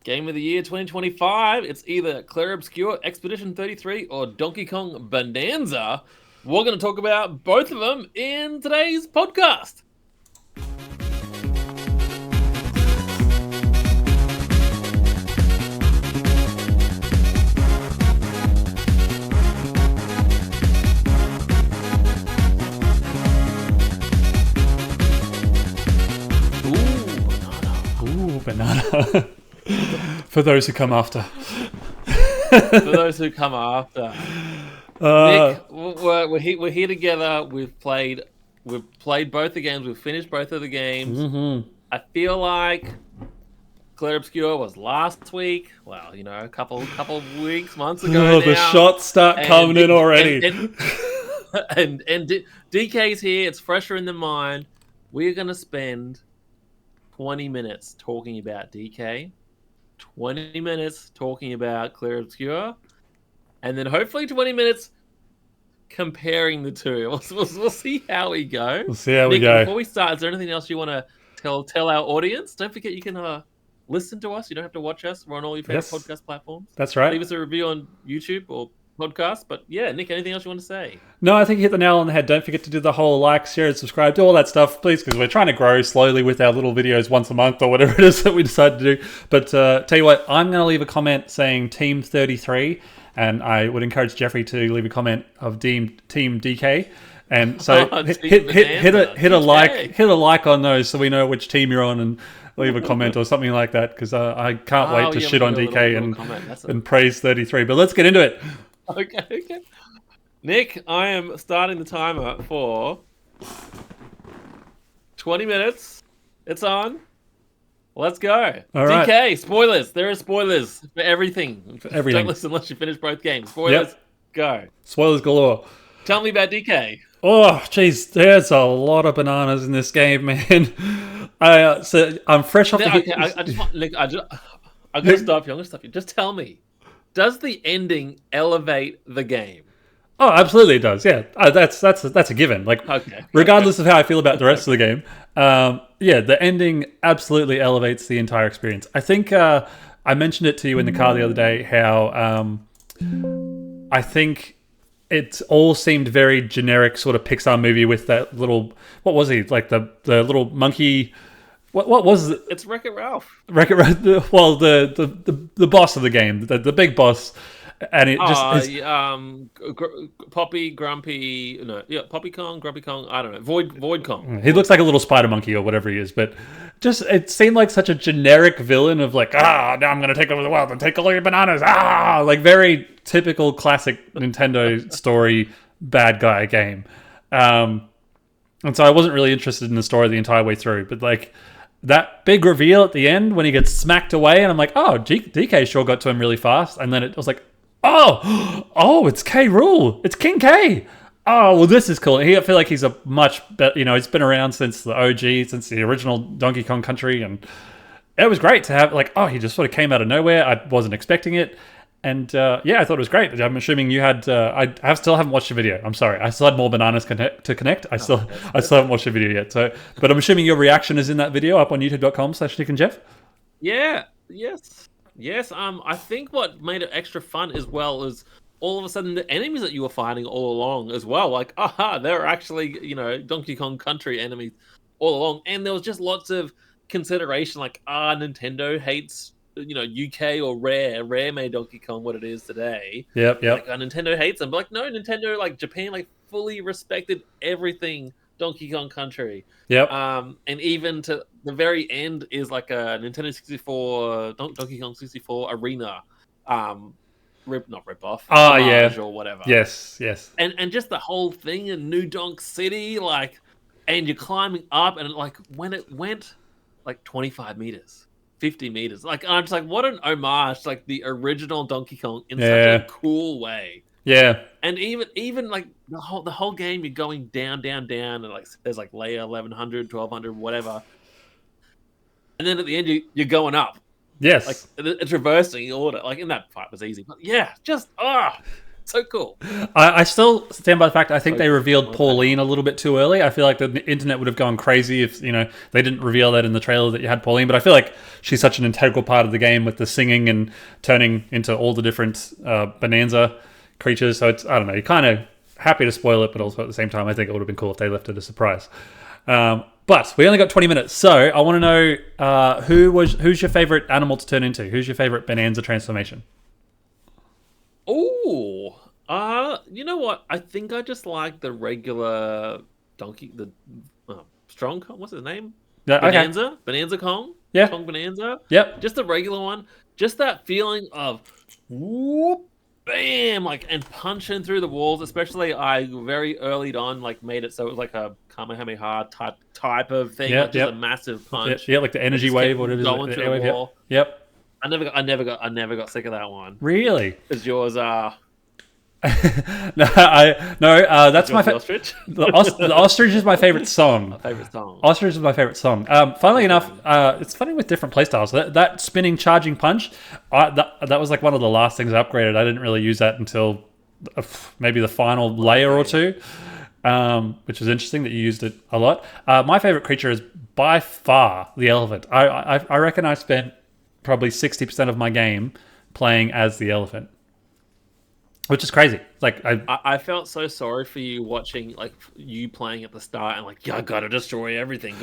Game of the Year 2025. It's either Clair Obscur Expedition 33 or Donkey Kong Bananza. We're going to talk about both of them in today's podcast. Banana. For those who come after. For those who come after. Nick, we're here together. We've played both the games. We've finished both of the games. Mm-hmm. I feel like Clair Obscur was last week. Well, a couple of weeks, months ago. Oh, the shots start coming in already. And DK's here. It's fresher in the mind. We're going to spend 20 minutes talking about DK, 20 minutes talking about Clair Obscur, and then hopefully 20 minutes comparing the two. We'll see how we go. We'll see how we go. Before we start, is there anything else you want to tell our audience? Don't forget you can listen to us. You don't have to watch us. We're on all your favorite podcast platforms. That's right. Leave us a review on YouTube or podcast. But yeah, Nick, anything else you want to say? No, I think you hit the nail on the head. Don't forget to do the whole like, share, and subscribe. Do all that stuff, please, because we're trying to grow slowly with our little videos once a month or whatever it is that we decide to do. But tell you what, I'm going to leave a comment saying Team 33, and I would encourage Jeffrey to leave a comment of Team DK. And so hit a like on those so we know which team you're on, and leave a comment or something like that, because I can't wait to shit on DK and praise 33. But let's get into it. Okay. Nick, I am starting the timer for 20 minutes. It's on. Let's go. All DK, right. spoilers. There are spoilers for everything. Don't listen unless you finish both games. Spoilers, Go. Spoilers galore. Tell me about DK. Oh, jeez, there's a lot of bananas in this game, man. So I'm fresh off the... Okay, I'm going to stop you. Just tell me, does the ending elevate the game? Oh, absolutely it does. Yeah, that's a given. Like, regardless of how I feel about the rest of the game, the ending absolutely elevates the entire experience. I think I mentioned it to you in the car the other day how I think it all seemed very generic sort of Pixar movie with that little... What was he? Like the little monkey... What was it? It's Wreck-It Ralph. Wreck-It Ralph. Well, the boss of the game, the big boss, and it just Poppy Grumpy. No, yeah, Poppy Kong, Grumpy Kong. I don't know. Void Kong. He looks like a little spider monkey or whatever he is, but just it seemed like such a generic villain of like, now I'm gonna take over the world and take all your bananas. Like very typical classic Nintendo story bad guy game. And so I wasn't really interested in the story the entire way through, but like that big reveal at the end when he gets smacked away, and I'm like, DK sure got to him really fast. And then it was like, it's K. Rool. It's King K. Oh, well, this is cool. I feel like he's a much better, he's been around since the OG, since the original Donkey Kong Country. And it was great to have, he just sort of came out of nowhere. I wasn't expecting it. And I thought it was great. I'm assuming you had. I still haven't watched the video. I'm sorry. I still had more bananas to connect. I still haven't watched the video yet. So, but I'm assuming your reaction is in that video up on youtube.com/Nick&Jeff. Yeah. Yes. I think what made it extra fun as well is all of a sudden the enemies that you were fighting all along as well. Like, they're actually Donkey Kong Country enemies all along, and there was just lots of consideration. Like, Nintendo hates. UK or Rare made Donkey Kong what it is today. Yep. Like, Nintendo hates them. But like, no, Nintendo, like Japan, like fully respected everything Donkey Kong Country. Yep. And even to the very end is like a Nintendo 64, Donkey Kong 64 arena, not rip off. Or whatever. Yes. And just the whole thing in New Donk City, like, and you're climbing up, and like when it went like 25 meters. 50 meters. Like, I'm just like, what an homage to like the original Donkey Kong in such a cool way. Yeah. And even like the whole game, you're going down, and like there's like layer 1100, 1200, whatever. And then at the end, you're going up. Yes. Like it's reversing order. Like in that fight was easy, but yeah, just So cool. I still stand by the fact I think So they revealed well Pauline a little bit too early. I feel like the internet would have gone crazy if they didn't reveal that in the trailer that you had Pauline. But I feel like she's such an integral part of the game with the singing and turning into all the different Bananza creatures. So it's, I don't know, you're kind of happy to spoil it, but also at the same time I think it would have been cool if they left it a surprise. But we only got 20 minutes, so I want to know who's your favorite animal to turn into? Who's your favorite Bananza transformation? Oh, you know what? I think I just like the regular donkey, the strong Kong. What's his name? Yeah, okay. Bonanza Kong. Yeah. Kong Bonanza. Yep. Just the regular one. Just that feeling of whoop, bam, like and punching through the walls. Especially I very early on like made it so it was like a Kamehameha type of thing, like just a massive punch. Yeah, like the energy wave, whatever it is. Going through the wall. Yep. I never got sick of that one. Really? Is yours No, that's my favorite. Ostrich. The ostrich is my favorite song. My favorite song. Ostrich is my favorite song. Funnily enough, it's funny with different playstyles. That spinning charging punch, that was like one of the last things I upgraded. I didn't really use that until maybe the final layer or two, which was interesting that you used it a lot. My favorite creature is by far the elephant. I reckon I spent probably 60% of my game playing as the elephant. Which is crazy. Like I felt so sorry for you watching, like you playing at the start and like, yeah, gotta destroy everything.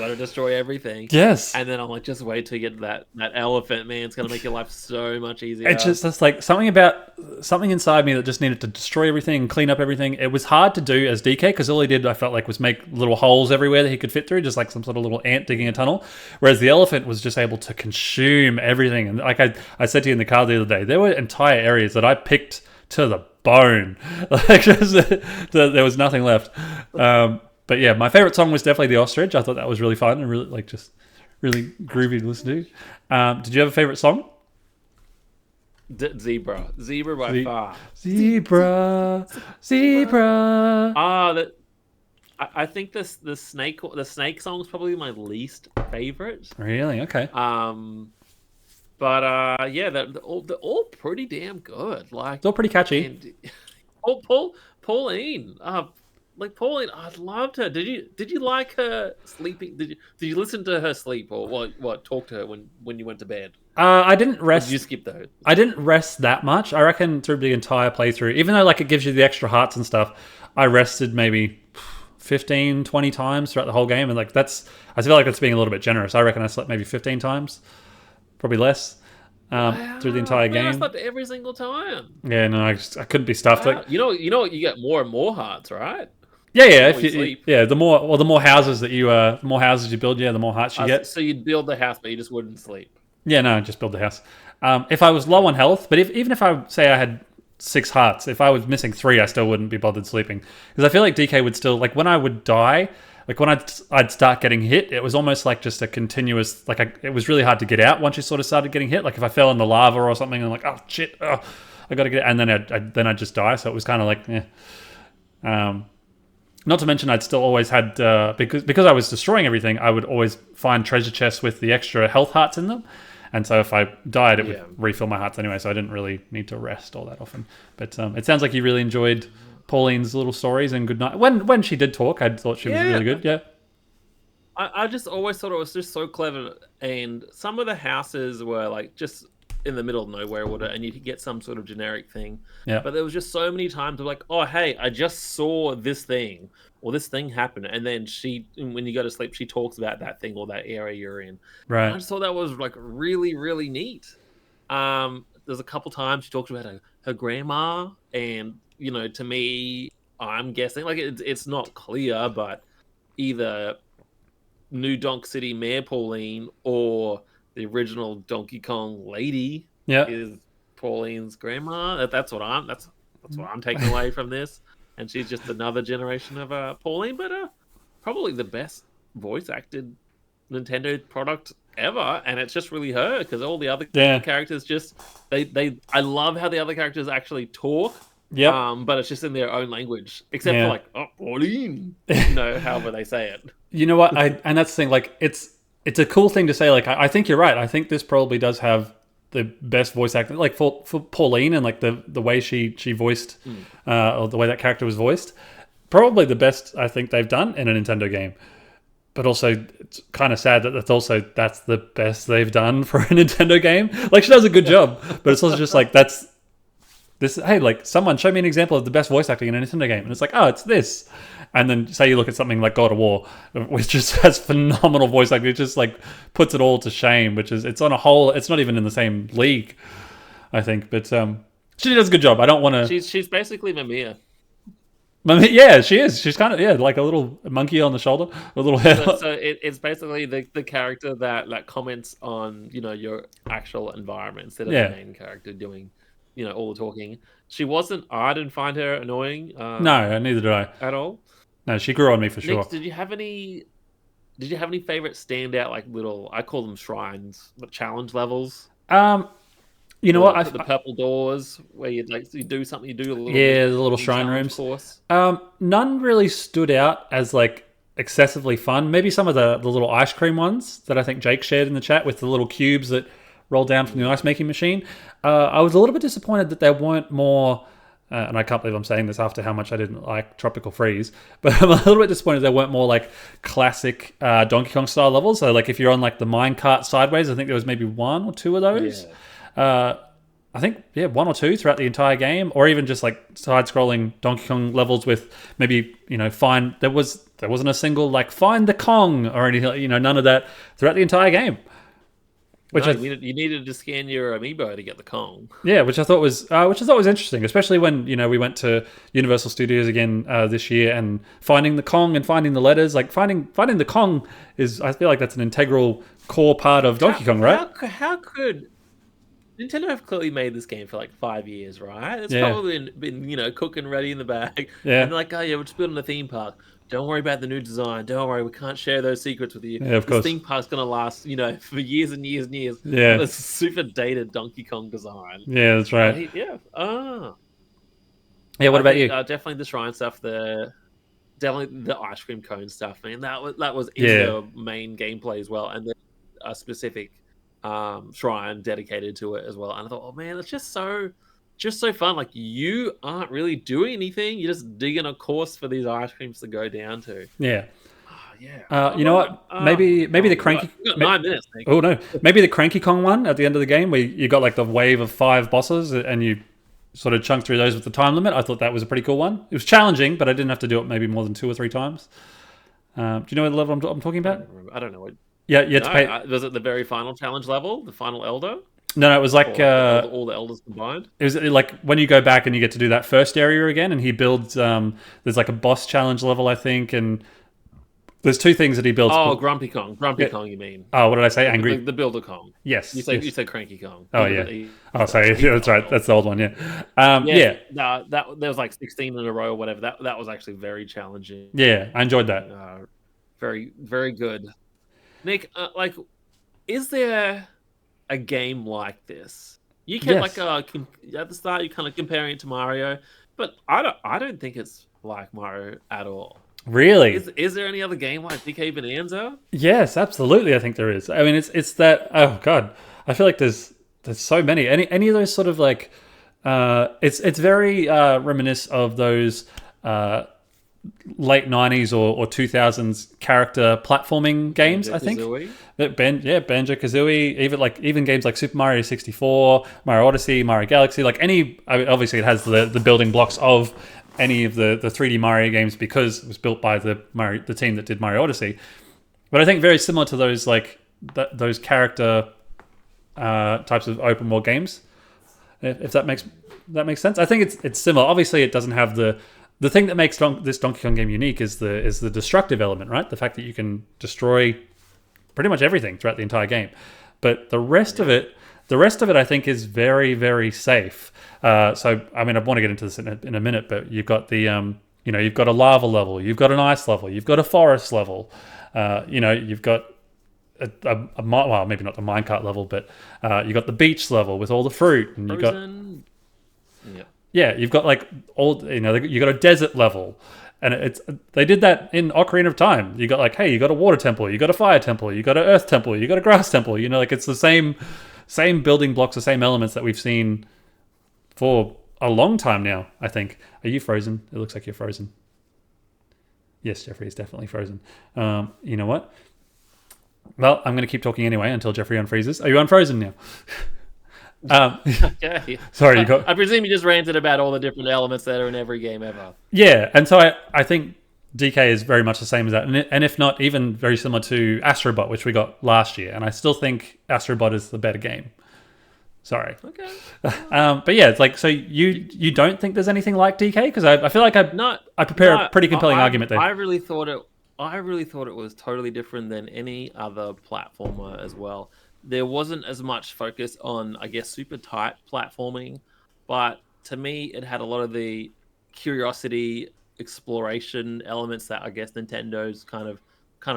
Yes. And then I'm like, just wait till you get that elephant, man. It's gonna make your life so much easier. It's just like something inside me that just needed to destroy everything, clean up everything. It was hard to do as DK because all he did, I felt like, was make little holes everywhere that he could fit through, just like some sort of little ant digging a tunnel. Whereas the elephant was just able to consume everything. And like I said to you in the car the other day, there were entire areas that I picked to the bone. Like there was nothing left. But yeah, my favorite song was definitely the ostrich. I thought that was really fun and really like just really groovy to listen to. Did you have a favorite song? Zebra by far. Zebra. I think the snake song is probably my least favorite. Really? Okay. But yeah, they're all pretty damn good. Like they're all pretty catchy. And, Pauline. Like Pauline, I loved her. Did you like her sleeping? Did you listen to her sleep or what talk to her when you went to bed? I didn't rest. Or did you skip those? I didn't rest that much. I reckon through the entire playthrough, even though like it gives you the extra hearts and stuff, I rested maybe 15, 20 times throughout the whole game, and like I feel like that's being a little bit generous. I reckon I slept maybe 15 times. Probably less through the entire game. I slept every single time. Yeah, no, I couldn't be stuffed. Wow. You know, you get more and more hearts, right? Yeah. The more houses you build, the more hearts you get. So you'd build the house, but you just wouldn't sleep. Yeah, no, just build the house. If I was low on health, but even if I say I had 6 hearts, if I was missing 3, I still wouldn't be bothered sleeping because I feel like DK would still like when I would die. Like when I'd start getting hit, it was almost like just a continuous, it was really hard to get out once you sort of started getting hit. Like if I fell in the lava or something, and I'm like, oh shit, I got to get out. And then I'd just die. So it was kind of like, not to mention I'd still always had, because I was destroying everything, I would always find treasure chests with the extra health hearts in them. And so if I died, it would refill my hearts anyway. So I didn't really need to rest all that often. But it sounds like you really enjoyed Pauline's little stories and good night. When she did talk, I thought she was really good. Yeah. I just always thought it was just so clever, and some of the houses were like just in the middle of nowhere, and you could get some sort of generic thing. Yeah. But there was just so many times of like, oh hey, I just saw this thing or this thing happen, and then when you go to sleep, she talks about that thing or that area you're in. Right. And I just thought that was like really, really neat. There's a couple times she talked about her grandma, and to me, I'm guessing like it's not clear, but either New Donk City Mayor Pauline or the original Donkey Kong lady is Pauline's grandma. That's what I'm taking away from this, and she's just another generation of Pauline, but probably the best voice acted Nintendo product ever, and it's just really her because all the other characters just I love how the other characters actually talk. Yeah. But it's just in their own language, except for like, oh, Pauline, however they say it. You know what? And that's the thing. Like, it's a cool thing to say. Like, I think you're right. I think this probably does have the best voice acting, like for Pauline and like the way she voiced, or the way that character was voiced, probably the best I think they've done in a Nintendo game. But also, it's kind of sad that that's the best they've done for a Nintendo game. Like, she does a good job, but it's also just like, hey, like, someone show me an example of the best voice acting in a Nintendo game. And it's like, oh, it's this. And then say you look at something like God of War, which just has phenomenal voice acting. It just like puts it all to shame, it's on a whole, it's not even in the same league, I think. But she does a good job. I don't want to... She's basically Mamiya. Yeah, she is. She's kind of, like a little monkey on the shoulder, a little head. So it's basically the character that comments on, your actual environment instead of the main character doing, all the talking. I didn't find her annoying. No, neither did I. At all. No, she grew on me for sure. Nick, did you have any favorite standout, like, little, I call them shrines, but challenge levels? You know what? The purple doors where you do something, you do a little the little shrine rooms. Course. None really stood out as like excessively fun. Maybe some of the little ice cream ones that I think Jake shared in the chat with the little cubes that roll down from the ice making machine. I was a little bit disappointed that there weren't more. And I can't believe I'm saying this after how much I didn't like Tropical Freeze, but I'm a little bit disappointed there weren't more like classic Donkey Kong style levels. So like if you're on like the minecart sideways, I think there was maybe 1 or 2 of those. Yeah. I think 1 or 2 throughout the entire game, or even just like side-scrolling Donkey Kong levels with maybe find there wasn't a single like find the Kong or anything, none of that throughout the entire game. Which you needed to scan your amiibo to get the Kong. Yeah, which I thought was interesting, especially when we went to Universal Studios again this year and finding the Kong and finding the letters. Like finding the Kong I feel like that's an integral core part of Donkey Kong, right? How could Nintendo have clearly made this game for like 5 years, right? It's probably been cooking ready in the bag. Yeah. And they're like, oh yeah, we're just building a theme park. Don't worry about the new design. Don't worry, we can't share those secrets with you. Yeah, of course. This theme park's gonna last, for years and years and years. Yeah. This super dated Donkey Kong design. Yeah, that's right. Yeah. Yeah. What about you? Definitely the shrine stuff. Definitely the ice cream cone stuff, man. That was in the main gameplay as well, and a specific shrine dedicated to it as well. And I thought, oh man, it's just so fun. Like, you aren't really doing anything, you're just digging a course for these ice creams to go down to. You know what, maybe the cranky... We've got 9 minutes, Nick. Oh no, maybe the Cranky Kong one at the end of the game where you got like the wave of 5 bosses and you sort of chunk through those with the time limit. I thought that was a pretty cool one. It was challenging, but I didn't have to do it maybe more than 2 or 3 times. Do you know what level I'm talking about? I don't know what... Yeah, you had to pay... was it the very final challenge level? The final Elder? No, it was like... all the Elders combined? It was like when you go back and you get to do that first area again, and he builds... there's like a boss challenge level, I think, and there's 2 things that he builds. Oh, Grumpy Kong. Kong, you mean. Oh, what did I say? Angry? The Builder Kong. Yes. You said Cranky Kong. Oh, yeah. Oh, sorry. Yeah, that's right. That's the old one, yeah. No, there was like 16 in a row or whatever. That was actually very challenging. Yeah, I enjoyed that. Very, very good. Nick, is there a game like this? You can at the start, you're kind of comparing it to Mario, but I don't think it's like Mario at all. Really? Is there any other game like DK Bonanza? Yes, absolutely. I think there is. I mean, it's that. Oh God, I feel like there's so many. Any of those sort of like, it's very reminiscent of those late 90s or 2000s character platforming games. I think Banjo-Kazooie, even games like Super Mario 64, Mario Odyssey, Mario Galaxy, obviously it has the building blocks of any of the 3D Mario games because it was built by the team that did Mario Odyssey. But I think very similar to those those character types of open world games, if that makes sense. I think it's similar. Obviously, it doesn't have the thing that makes this Donkey Kong game unique is the destructive element, right? The fact that you can destroy pretty much everything throughout the entire game. But the rest of it, I think, is very, very safe. So, I mean, I want to get into this in a minute, but you've got you've got a lava level, you've got an ice level, you've got a forest level, you've got well, maybe not the minecart level, but you've got the beach level with all the fruit, and you've got you've got like you got a desert level, and they did that in Ocarina of Time. You got you got a water temple, you got a fire temple, you got an earth temple, you got a grass temple. It's the same same building blocks, the same elements that we've seen for a long time now, I think. Are you frozen? It looks like you're frozen. Yes, Jeffrey is definitely frozen. You know what? Well, I'm going to keep talking anyway until Jeffrey unfreezes. Are you unfrozen now? Okay. Sorry, I presume you just ranted about all the different elements that are in every game ever. Yeah, and so I think DK is very much the same as that, and if not, even very similar to Astrobot, which we got last year, and I still think Astrobot is the better game. Sorry. Okay. But yeah, it's like, so you don't think there's anything like DK? Because I feel like I prepare a pretty compelling argument there. I really thought it was totally different than any other platformer as well. There wasn't as much focus on, I guess, super tight platforming, but to me, it had a lot of the curiosity, exploration elements that I guess Nintendo's kind of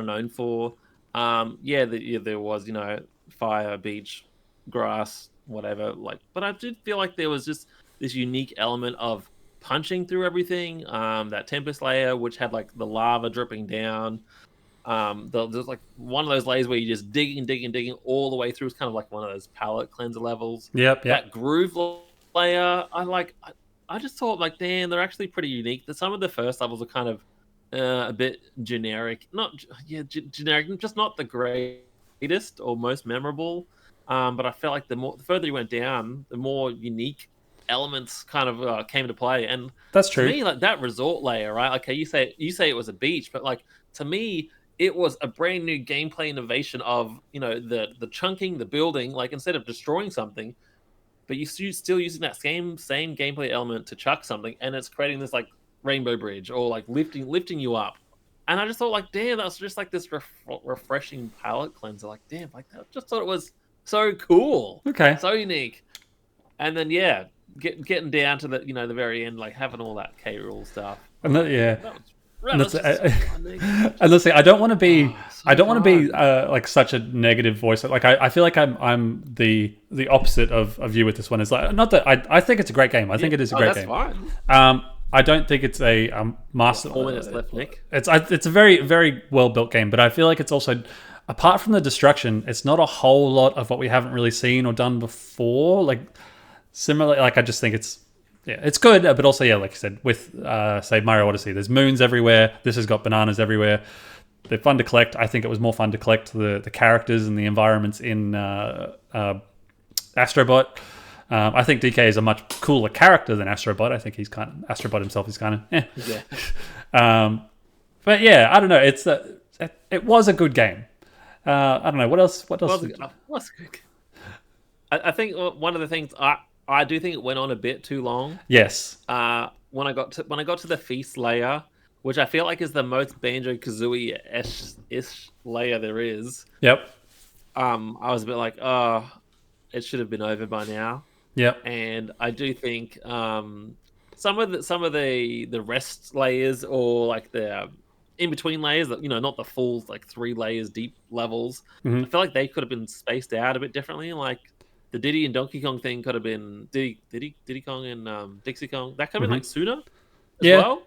known for. There was, fire, beach, grass, whatever. But I did feel like there was just this unique element of punching through everything. That Tempest layer, which had like the lava dripping down. There's like one of those layers where you're just digging all the way through. It's kind of like one of those palette cleanser levels. Yep. That groove layer, I just thought, like, damn, they're actually pretty unique. That some of the first levels are kind of a bit generic. Generic, just not the greatest or most memorable. But I felt like the further you went down, the more unique elements kind of came into play. And that's true. To me, like that resort layer, right? Okay, you say it was a beach, but like to me, it was a brand new gameplay innovation of the chunking, the building. Like instead of destroying something, but you still using that same gameplay element to chuck something, and it's creating this like rainbow bridge or like lifting you up. And I just thought, like, damn, that's just like this refreshing palette cleanser. Like, damn, like I just thought it was so cool, okay, so unique. And then getting down to the the very end, like having all that K Rool stuff. And And let's say I don't want to be like such a negative voice. Like I feel like I'm the opposite of you with this one. Is like, not that I think it's a great game. I think it is a great game. Fine. I don't think it's a master. 4 minutes left, Nick. It's a very, very well built game, but I feel like it's also, apart from the destruction, it's not a whole lot of what we haven't really seen or done before. Like similarly, like I just think it's good, but also like you said, with say Mario Odyssey, there's moons everywhere. This has got bananas everywhere. They're fun to collect. I think it was more fun to collect the characters and the environments in Astrobot. I think DK is a much cooler character than Astrobot. I think Astrobot himself is kind of yeah. But yeah, I don't know. It was a good game. I don't know what else. What else? What's good? I think one of the things I do think it went on a bit too long. Yes. When I got to the feast layer, which I feel like is the most Banjo-Kazooie-ish layer there is. Yep. I was a bit like, oh, it should have been over by now. Yep. And I do think some of the rest layers or like the in between layers, that not the full like 3 layers deep levels. Mm-hmm. I feel like they could have been spaced out a bit differently. Like the Diddy and Donkey Kong thing could have been Diddy Kong and Dixie Kong. That could have been like sooner as well.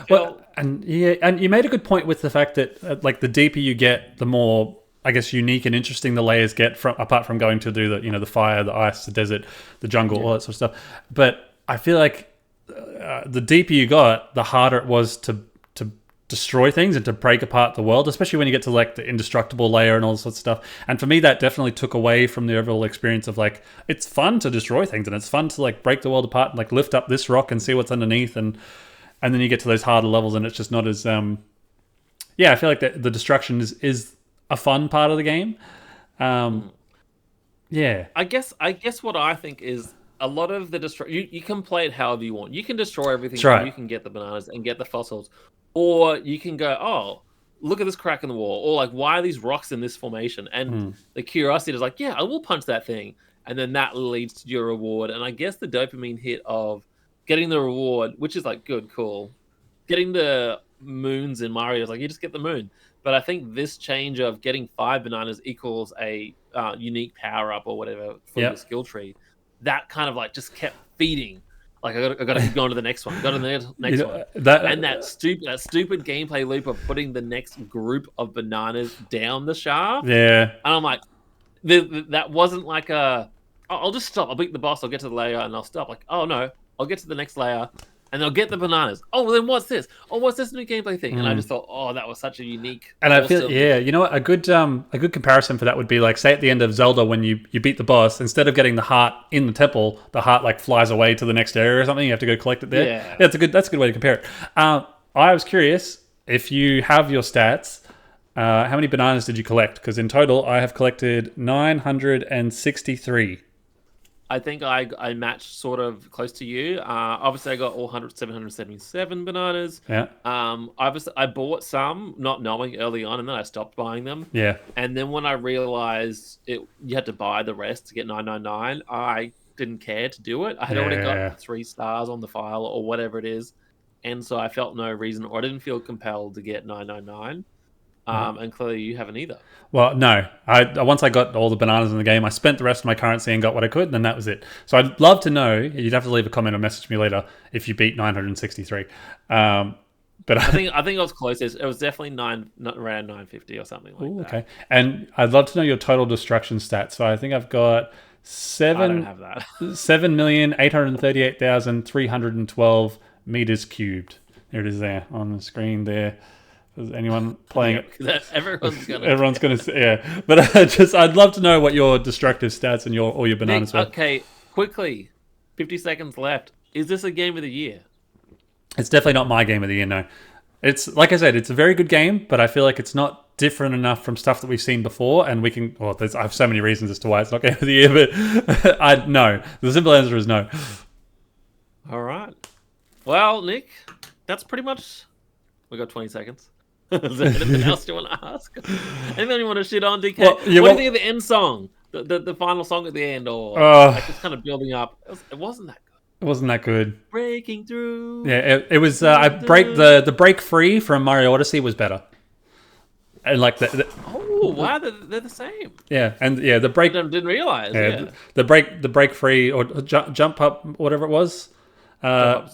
Well, and you made a good point with the fact that like the deeper you get, the more, I guess, unique and interesting the layers get, apart from going to do the fire, the ice, the desert, the jungle, all that sort of stuff. But I feel like the deeper you got, the harder it was to destroy things and to break apart the world, especially when you get to like the indestructible layer and all sorts of stuff. And for me, that definitely took away from the overall experience of like, it's fun to destroy things and it's fun to like break the world apart and like lift up this rock and see what's underneath, and then you get to those harder levels and it's just not as I feel like the destruction is a fun part of the game. Yeah. I guess what I think is a lot of the you can play it however you want. You can destroy everything. Right. You can get the bananas and get the fossils, or you can go, oh, look at this crack in the wall, or like, why are these rocks in this formation? And the curiosity is like, yeah, I will punch that thing, and then that leads to your reward. And I guess the dopamine hit of getting the reward, which is like good, cool. Getting the moons in Mario is like, you just get the moon. But I think this change of getting 5 bananas equals a unique power up or whatever for your skill tree, that kind of like just kept feeding. Like I got to keep going to the next one. Go to the next one. That stupid gameplay loop of putting the next group of bananas down the shaft. Yeah. And I'm like, that wasn't like a. "Oh, I'll just stop. I'll beat the boss. I'll get to the layer and I'll stop. Like, oh no, I'll get to the next layer and I'll get the bananas. Oh, well, then what's this? Oh, what's this new gameplay thing? And I just thought, oh, that was such a unique, And I feel, awesome. yeah, you know what? A good comparison for that wowould be like, say at the end of Zelda when you beat the boss, instead of getting the heart in the temple, the heart like flies away to the next area or something. You have to go collect it there. Yeah. That's a good way to compare it. I was curious if you have your stats. How many bananas did you collect? Because in total, I have collected 963. I think I matched sort of close to you. Obviously, I got all 777 bananas. Yeah. Obviously, I bought some, not knowing early on, and then I stopped buying them. Yeah. And then when I realized you had to buy the rest to get 999, I didn't care to do it. I had already Yeah. got 3 stars on the file or whatever it is, and so I felt no reason, or I didn't feel compelled to get 999. And clearly you haven't either. Well, no. Once I got all the bananas in the game, I spent the rest of my currency and got what I could, and then that was it. So I'd love to know. You'd have to leave a comment or message me later if you beat 963. But I think I was closest. It was definitely around 950 or something like that. Okay. And I'd love to know your total destruction stats. So I think I've got I don't have that. 7,838,312 meters cubed. There it is there on the screen there. Is anyone playing it? Everyone's gonna say, yeah. But I'd love to know what your destructive stats and all your bananas were. Okay, quickly, 50 seconds left. Is this a game of the year? It's definitely not my game of the year. No, it's like I said, it's a very good game, but I feel like it's not different enough from stuff that we've seen before. And we can. Well, I have so many reasons as to why it's not game of the year, but no. The simple answer is no. All right. Well, Nick, that's pretty much. We got 20 seconds. Is there anything else you want to ask? Anything you want to shit on, DK? Well, what do you think of the end song? The final song at the end, or like just kind of building up? It wasn't that good. It wasn't that good. Breaking through. Yeah, it was. The break free from Mario Odyssey was better. And like oh wow, they're the same. Yeah, and yeah, the break. I didn't realize. Yeah, the break free or jump up, whatever it was. Yeah,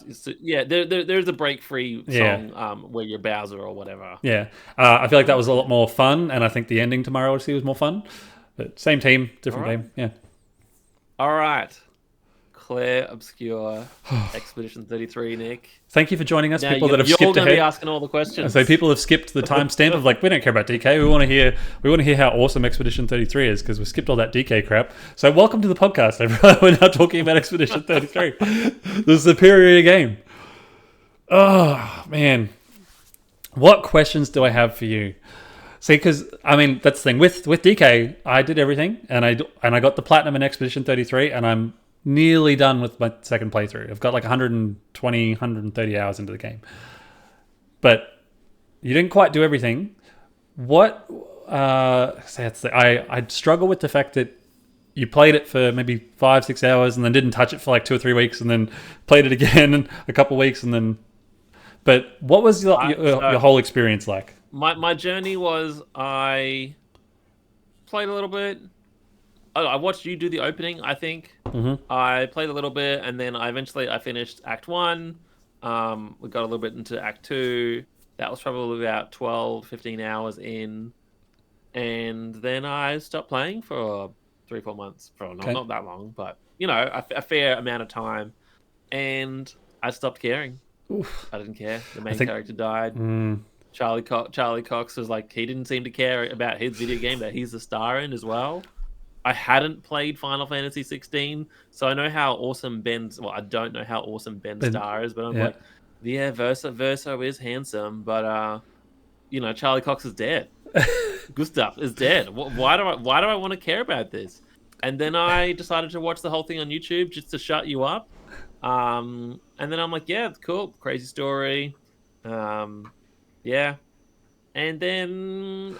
there's a break free song where you're Bowser or whatever. Yeah, I feel like that was a lot more fun, and I think the ending to Mario Odyssey was more fun. But same team, different game. Yeah. All right. Claire Obscure Expedition 33, Nick. Thank you for joining us, now people that have you're skipped going ahead. to be asking all the questions. So people have skipped the timestamp of like, we don't care about DK. We want to hear how awesome Expedition 33 is because we skipped all that DK crap. So welcome to the podcast, everyone. We're now talking about Expedition 33, the superior game. Oh man, what questions do I have for you? See, because I mean that's the thing with DK. I did everything, and I got the platinum in Expedition 33, and I'm nearly done with my second playthrough. I've got like 120, 130 hours into the game. But you didn't quite do everything. What? I struggle with the fact that you played it for maybe 5-6 hours and then didn't touch it for like 2 or 3 weeks and then played it again in a couple of weeks and then. But what was your whole experience like? My journey was I played a little bit. I watched you do the opening, I think. Mm-hmm. I played a little bit, and then I finished Act 1. We got a little bit into Act 2. That was probably about 12, 15 hours in. And then I stopped playing for 3-4 months. Not that long, but, a fair amount of time. And I stopped caring. Oof. I didn't care. The main character died. Charlie Cox was like, he didn't seem to care about his video game that he's the star in as well. I hadn't played Final Fantasy 16, so I know how awesome Ben's. Well, I don't know how awesome Ben's star is, but I'm like, yeah, Verso is handsome, but Charlie Cox is dead. Gustav is dead. Why do I want to care about this? And then I decided to watch the whole thing on YouTube just to shut you up. And then I'm like, yeah, cool, crazy story. Yeah, and then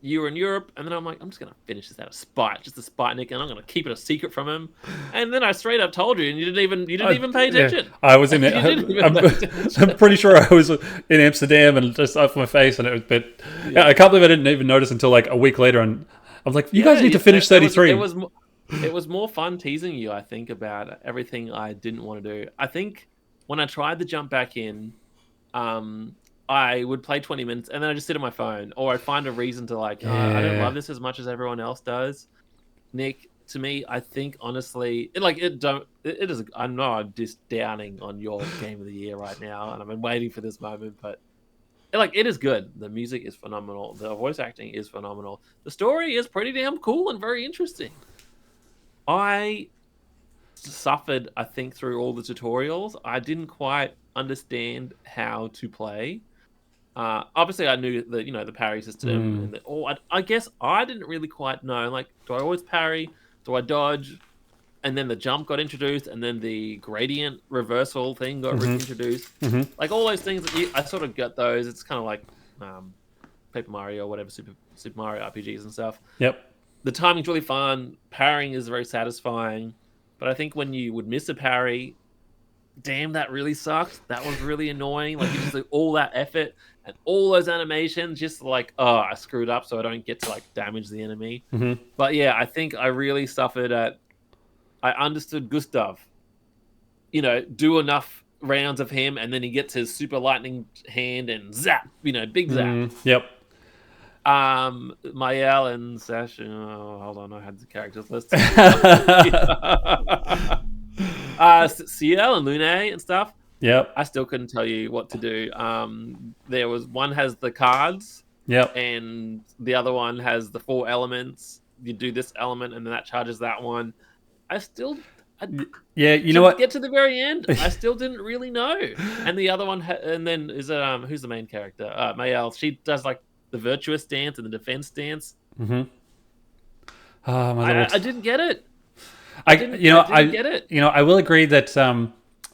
you were in Europe, and then I'm like, I'm just gonna finish this out of spite, just to spite Nick, and I'm gonna keep it a secret from him. And then I straight up told you, and you didn't even pay attention. Yeah. I was in it. I'm pretty sure I was in Amsterdam and just off my face, and it was. But I can't believe I didn't even notice until like a week later, and I'm like, you guys need to finish 33. It was more fun teasing you, I think, about everything I didn't want to do. I think when I tried to jump back in, I would play 20 minutes and then I just sit on my phone, or I'd find a reason to I don't love this as much as everyone else does. Nick, to me, I think honestly, it is. I know I'm just downing on your game of the year right now, and I've been waiting for this moment, but it is good. The music is phenomenal. The voice acting is phenomenal. The story is pretty damn cool and very interesting. I suffered, I think, through all the tutorials. I didn't quite understand how to play. Obviously, I knew the parry system, and I guess I didn't really quite know. Like, do I always parry? Do I dodge? And then the jump got introduced, and then the gradient reversal thing got introduced. Like all those things, I sort of get those. It's kind of like Paper Mario or whatever, Super Mario RPGs and stuff. Yep. The timing's really fun. Parrying is very satisfying. But I think when you would miss a parry, damn, that really sucked. That was really annoying. Like, you just like all that effort and all those animations, just like, oh, I screwed up, so I don't get to like damage the enemy. But yeah, I think I really suffered at. I understood Gustav. Do enough rounds of him, and then he gets his super lightning hand and zap. Big zap. Yep. Mael and Sasha. Oh, hold on, I had the characters list. Ciel and Lune and stuff. Yep. I still couldn't tell you what to do. There was one has the cards. Yep. And the other one has the 4 elements. You do this element, and then that charges that one. Yeah, you know what? Get to the very end, I still didn't really know. And the other one, and then is who's the main character? Mael. She does like the virtuous dance and the defense dance. I didn't get it. I didn't get it. I will agree that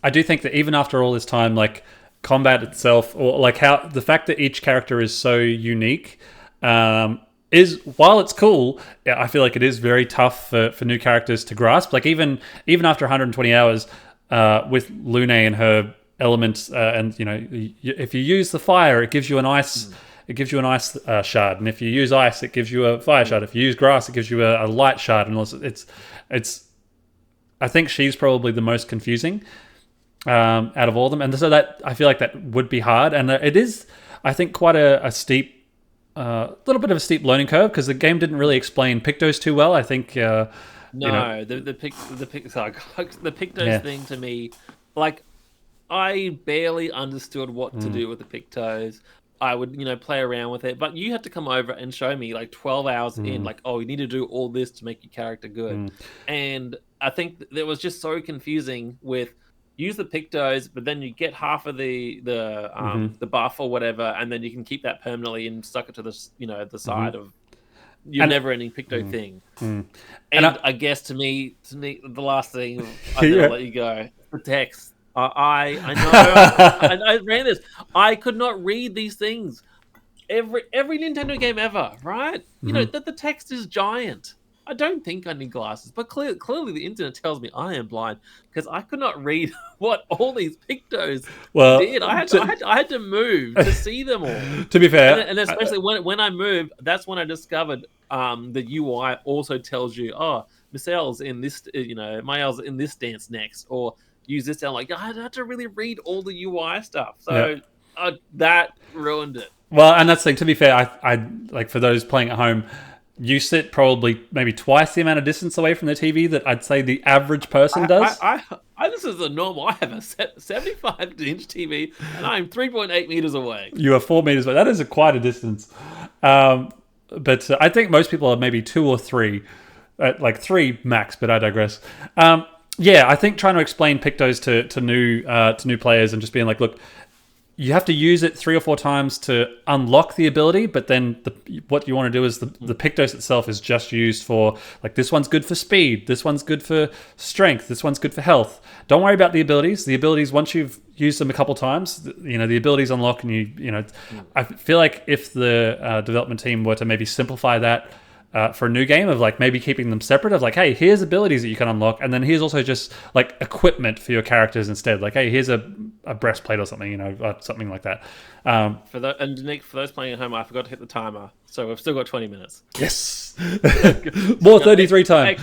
I do think that even after all this time, like combat itself, or like how the fact that each character is so unique, is, while it's cool, I feel like it is very tough for new characters to grasp. Like even after 120 hours, with Lune and her elements, and if you use the fire, it gives you an ice. It gives you an ice shard, and if you use ice, it gives you a fire shard. If you use grass, it gives you a light shard. And also, it's. I think she's probably the most confusing out of all of them, and so that I feel like that would be hard, and it is, I think, quite a steep, little bit of a steep learning curve, because the game didn't really explain Pictos too well. I think the Pictos thing to me, like, I barely understood what to do with the Pictos. I would, play around with it, but you had to come over and show me like 12 hours in, like, oh, you need to do all this to make your character good. And I think that was just so confusing with use the Pictos, but then you get half of the buff or whatever, and then you can keep that permanently and stuck it to the the side of your never-ending Picto thing. And I guess to me, the last thing, I'm gonna let you go. The text. I know. I ran this. I could not read these things. Every Nintendo game ever, right? That the text is giant. I don't think I need glasses, but clearly the internet tells me I am blind, because I could not read what all these Pictos did. I had to move to see them all. To be fair, and especially when I moved, that's when I discovered the UI also tells you, oh, Micelle's in this, Mael's in this dance next, or use this down. Like, I had to really read all the UI stuff, so that ruined it. Well, and that's the thing. To be fair, I like, for those playing at home, you sit probably maybe twice the amount of distance away from the TV that I'd say the average person does. This is a normal. I have a 75-inch TV, and I'm 3.8 meters away. You are 4 meters away. That is quite a distance. But I think most people are maybe 2 or 3, like 3 max. But I digress. Yeah, I think trying to explain Pictos to new players, and just being like, look, you have to use it 3 or 4 times to unlock the ability, but then what you want to do is the Pictos itself is just used for, like, this one's good for speed, this one's good for strength, this one's good for health. Don't worry about the abilities. The abilities, once you've used them a couple times, the abilities unlock, and I feel like if the development team were to maybe simplify that, for a new game, of like maybe keeping them separate, of like, hey, here's abilities that you can unlock, and then here's also just like equipment for your characters instead, like, hey, here's a breastplate or something, something like that. And Nick, for those playing at home, I forgot to hit the timer, so we've still got 20 minutes. Yes. More 33 time.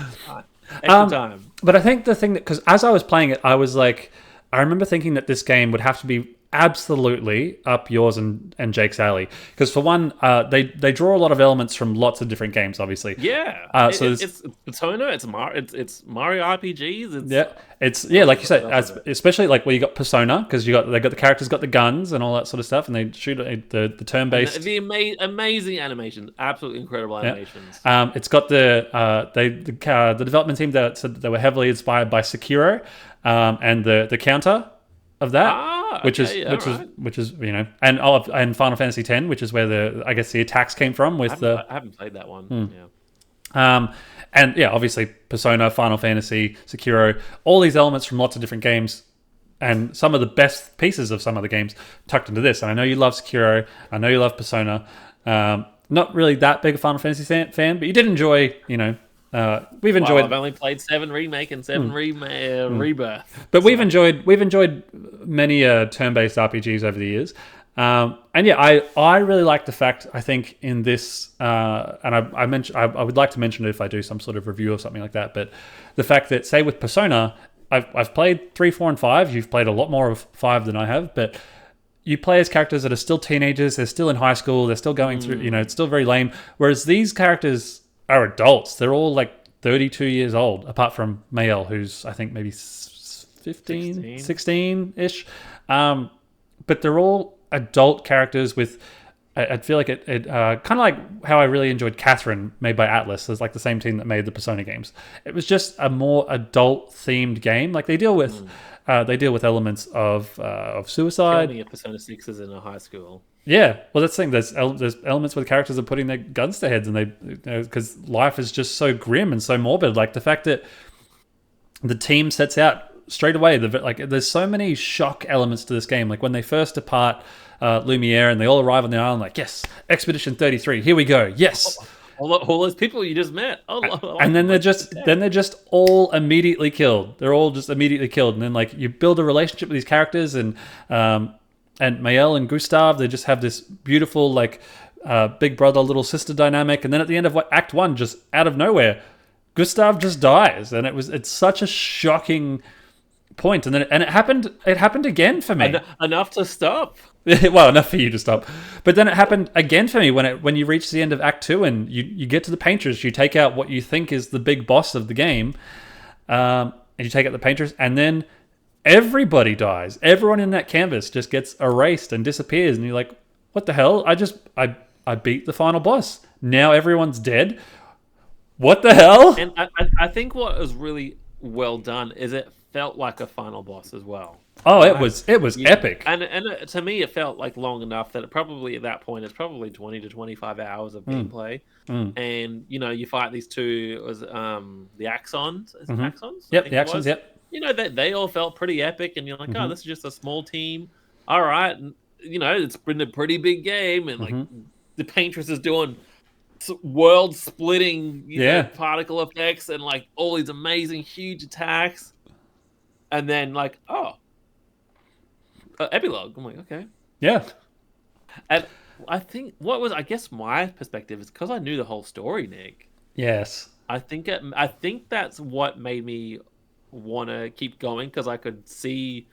Extra time. But I think the thing that, because as I was playing it, I was like, I remember thinking that this game would have to be absolutely up yours and Jake's alley. Because for one, they draw a lot of elements from lots of different games, obviously. Yeah, So it's Persona, it's Mario RPGs. like you said, what else is it? especially like where you got Persona, because they got the characters got the guns and all that sort of stuff, and they shoot the turn based. Amazing animations, absolutely incredible animations. It's got the development team that said that they were heavily inspired by Sekiro, and the counter of that, which is and Final Fantasy X, which is where the attacks came from with I haven't played that one. Yeah. And yeah, obviously Persona, Final Fantasy, Sekiro, all these elements from lots of different games, and some of the best pieces of some of the games tucked into this. And I know you love Sekiro, I know you love Persona. Not really that big a Final Fantasy fan, but you did enjoy, we've enjoyed. I've only played 7 Remake and 7 Rebirth. But we've enjoyed many turn-based RPGs over the years. And yeah, I really like the fact, I think in this, and I would like to mention it if I do some sort of review or something like that, but the fact that, say with Persona, I've played 3, 4, and 5. You've played a lot more of 5 than I have, but you play as characters that are still teenagers, they're still in high school, they're still going through, it's still very lame. Whereas these characters are adults. They're all like 32 years old, apart from Mael, who's I think maybe 15, 16-ish. But they're all adult characters with, I feel like it kind of like how I really enjoyed Catherine, made by Atlas. It's like the same team that made the Persona games. It was just a more adult themed game. Like they deal with elements of suicide. Killing a Persona 6s in a high school. Yeah, well, that's the thing. There's elements where the characters are putting their guns to heads, and because life is just so grim and so morbid. Like the fact that the team sets out straight away. There's so many shock elements to this game. Like when they first depart Lumiere and they all arrive on the island, like, yes, Expedition 33, here we go. Yes. All those people you just met. And then they're just all immediately killed. They're all just immediately killed. And then like you build a relationship with these characters, and Mael and Gustav, they just have this beautiful like big brother, little sister dynamic. And then at the end of Act 1, just out of nowhere, Gustav just dies. And it's such a shocking point. And then it happened again for me. Enough to stop. Well, enough for you to stop. But then it happened again for me when you reach the end of Act 2 and you get to the painters, you take out what you think is the big boss of the game, and you take out the painters, and then everybody dies. Everyone in that canvas just gets erased and disappears, and you're like, what the hell? I beat the final boss. Now everyone's dead. What the hell? And I think what was really well done is it felt like a final boss as well. Oh, it was epic. And to me, it felt like long enough that it probably at that point it's probably 20 to 25 hours of gameplay. And you fight these two the Axons. Is it Axons? Yep, the Axons. Yep. They all felt pretty epic, and you're like, oh, this is just a small team. All right, and it's been a pretty big game, and like the Paintress is doing world splitting particle effects and like all these amazing huge attacks, and then like epilogue. I'm like, okay. Yeah. And I think I guess my perspective is because I knew the whole story, Nick. Yes. I think that's what made me want to keep going, because I could see,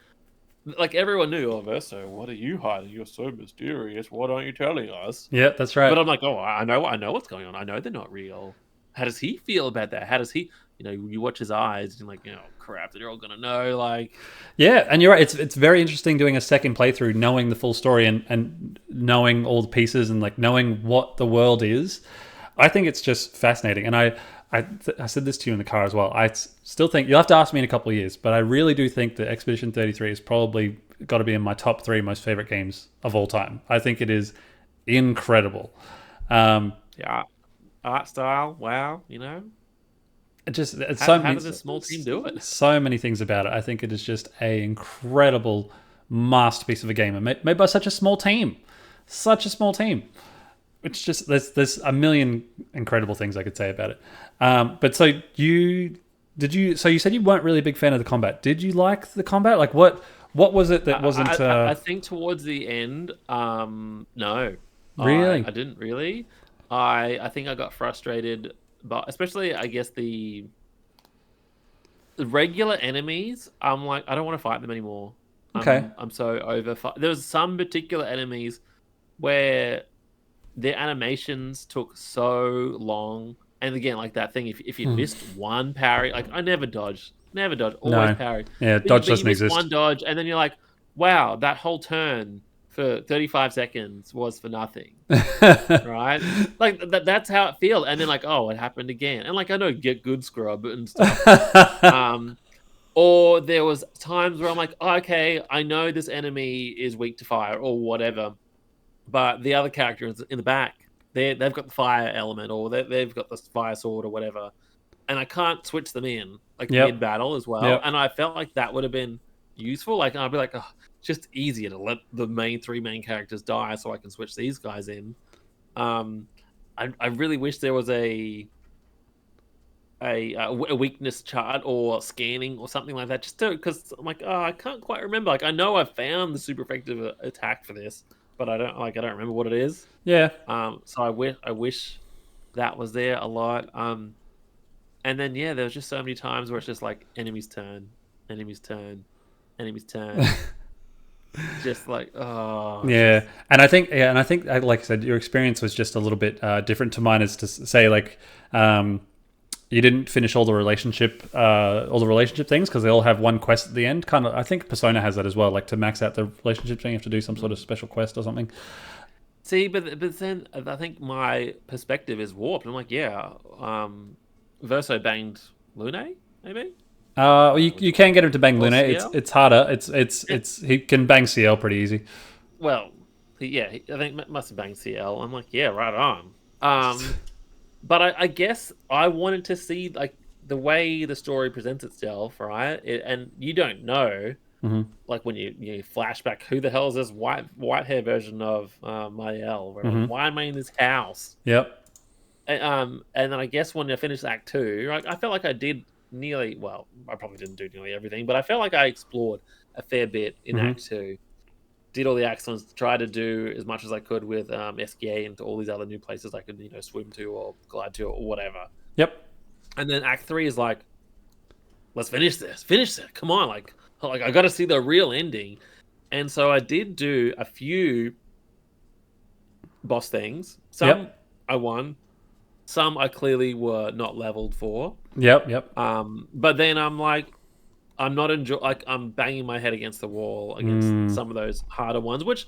like, everyone knew, oh, Verso, what are you hiding? You're so mysterious. What aren't you telling us? Yeah, that's right. But I'm like, oh, I know what's going on. I know they're not real. How does he feel about that? How does he, you watch his eyes and you're like, crap, they're all gonna know, like. Yeah, and you're right. It's very interesting doing a second playthrough, knowing the full story and knowing all the pieces and like knowing what the world is. I think it's just fascinating, and I said this to you in the car as well. I still think you'll have to ask me in a couple of years, but I really do think that Expedition 33 is probably got to be in my top 3 most favorite games of all time. I think it is incredible. Yeah, art style, wow, How did this small team do it? So many things about it. I think it is just a incredible masterpiece of a game, and made by such a small team. Such a small team. It's just there's a million incredible things I could say about it. But so you said you weren't really a big fan of the combat. Did you like the combat? Like what was it that wasn't? I think towards the end, no. Really, I didn't really. I think I got frustrated, but especially I guess the regular enemies. I'm like, I don't want to fight them anymore. Okay. I'm so over. There was some particular enemies where their animations took so long. And again, like that thing, if you missed one parry, like I never dodge, always No. parry. Yeah, But dodge you doesn't miss exist. one dodge, and then you're like, wow, that whole turn for 35 seconds was for nothing, right? Like that's how it feels. And then like, oh, it happened again. And like I know get good scrub and stuff. Um, or there was times where I'm like, oh, okay, I know this enemy is weak to fire or whatever, but the other characters in the back, they've got the fire element or they've got the fire sword or whatever, and I can't switch them in like mid Yep. battle as well. Yep. And I felt like that would have been useful. Like I'd be like, oh, it's just easier to let the three main characters die so I can switch these guys in. Um, I really wish there was a weakness chart or scanning or something like that, just to because I'm like, oh, I can't quite remember. Like I know I found the super effective attack for this, but I don't remember what it is. Yeah. So I wish that was there a lot. And then yeah, there was just so many times where it's just like enemy's turn, enemy's turn, enemy's turn. Just like oh, Yeah, and I think, like I said, your experience was just a little bit different to mine. Is to say, like, you didn't finish all the relationship things because they all have one quest at the end. Kind of, I think Persona has that as well. Like to max out the relationship thing, you have to do some sort of special quest or something. see, but then I think my perspective is warped. I'm like, yeah, Verso banged Lune, maybe. Well, you can get him to bang Or Luna. CL? It's harder. It's he can bang CL pretty easy. Well, I think must have banged CL. I'm like, yeah, right on. But I guess I wanted to see like the way the story presents itself, right? And you don't know, like when you flashback, who the hell is this white hair version of Mael? Where like, why am I in this house? Yep. And then I guess when I finished Act Two, like I felt like I did nearly well. I probably didn't do nearly everything, but I felt like I explored a fair bit in Act Two. Did all the excellence, try to do as much as I could with SKA and to all these other new places I could, swim to or glide to or whatever. Yep. And then Act 3 is like, let's finish it. Come on, like I got to see the real ending. And so I did do a few boss things. Some I won, some I clearly were not leveled for. Yep. But then I'm like, I'm not I'm banging my head against the wall against some of those harder ones, which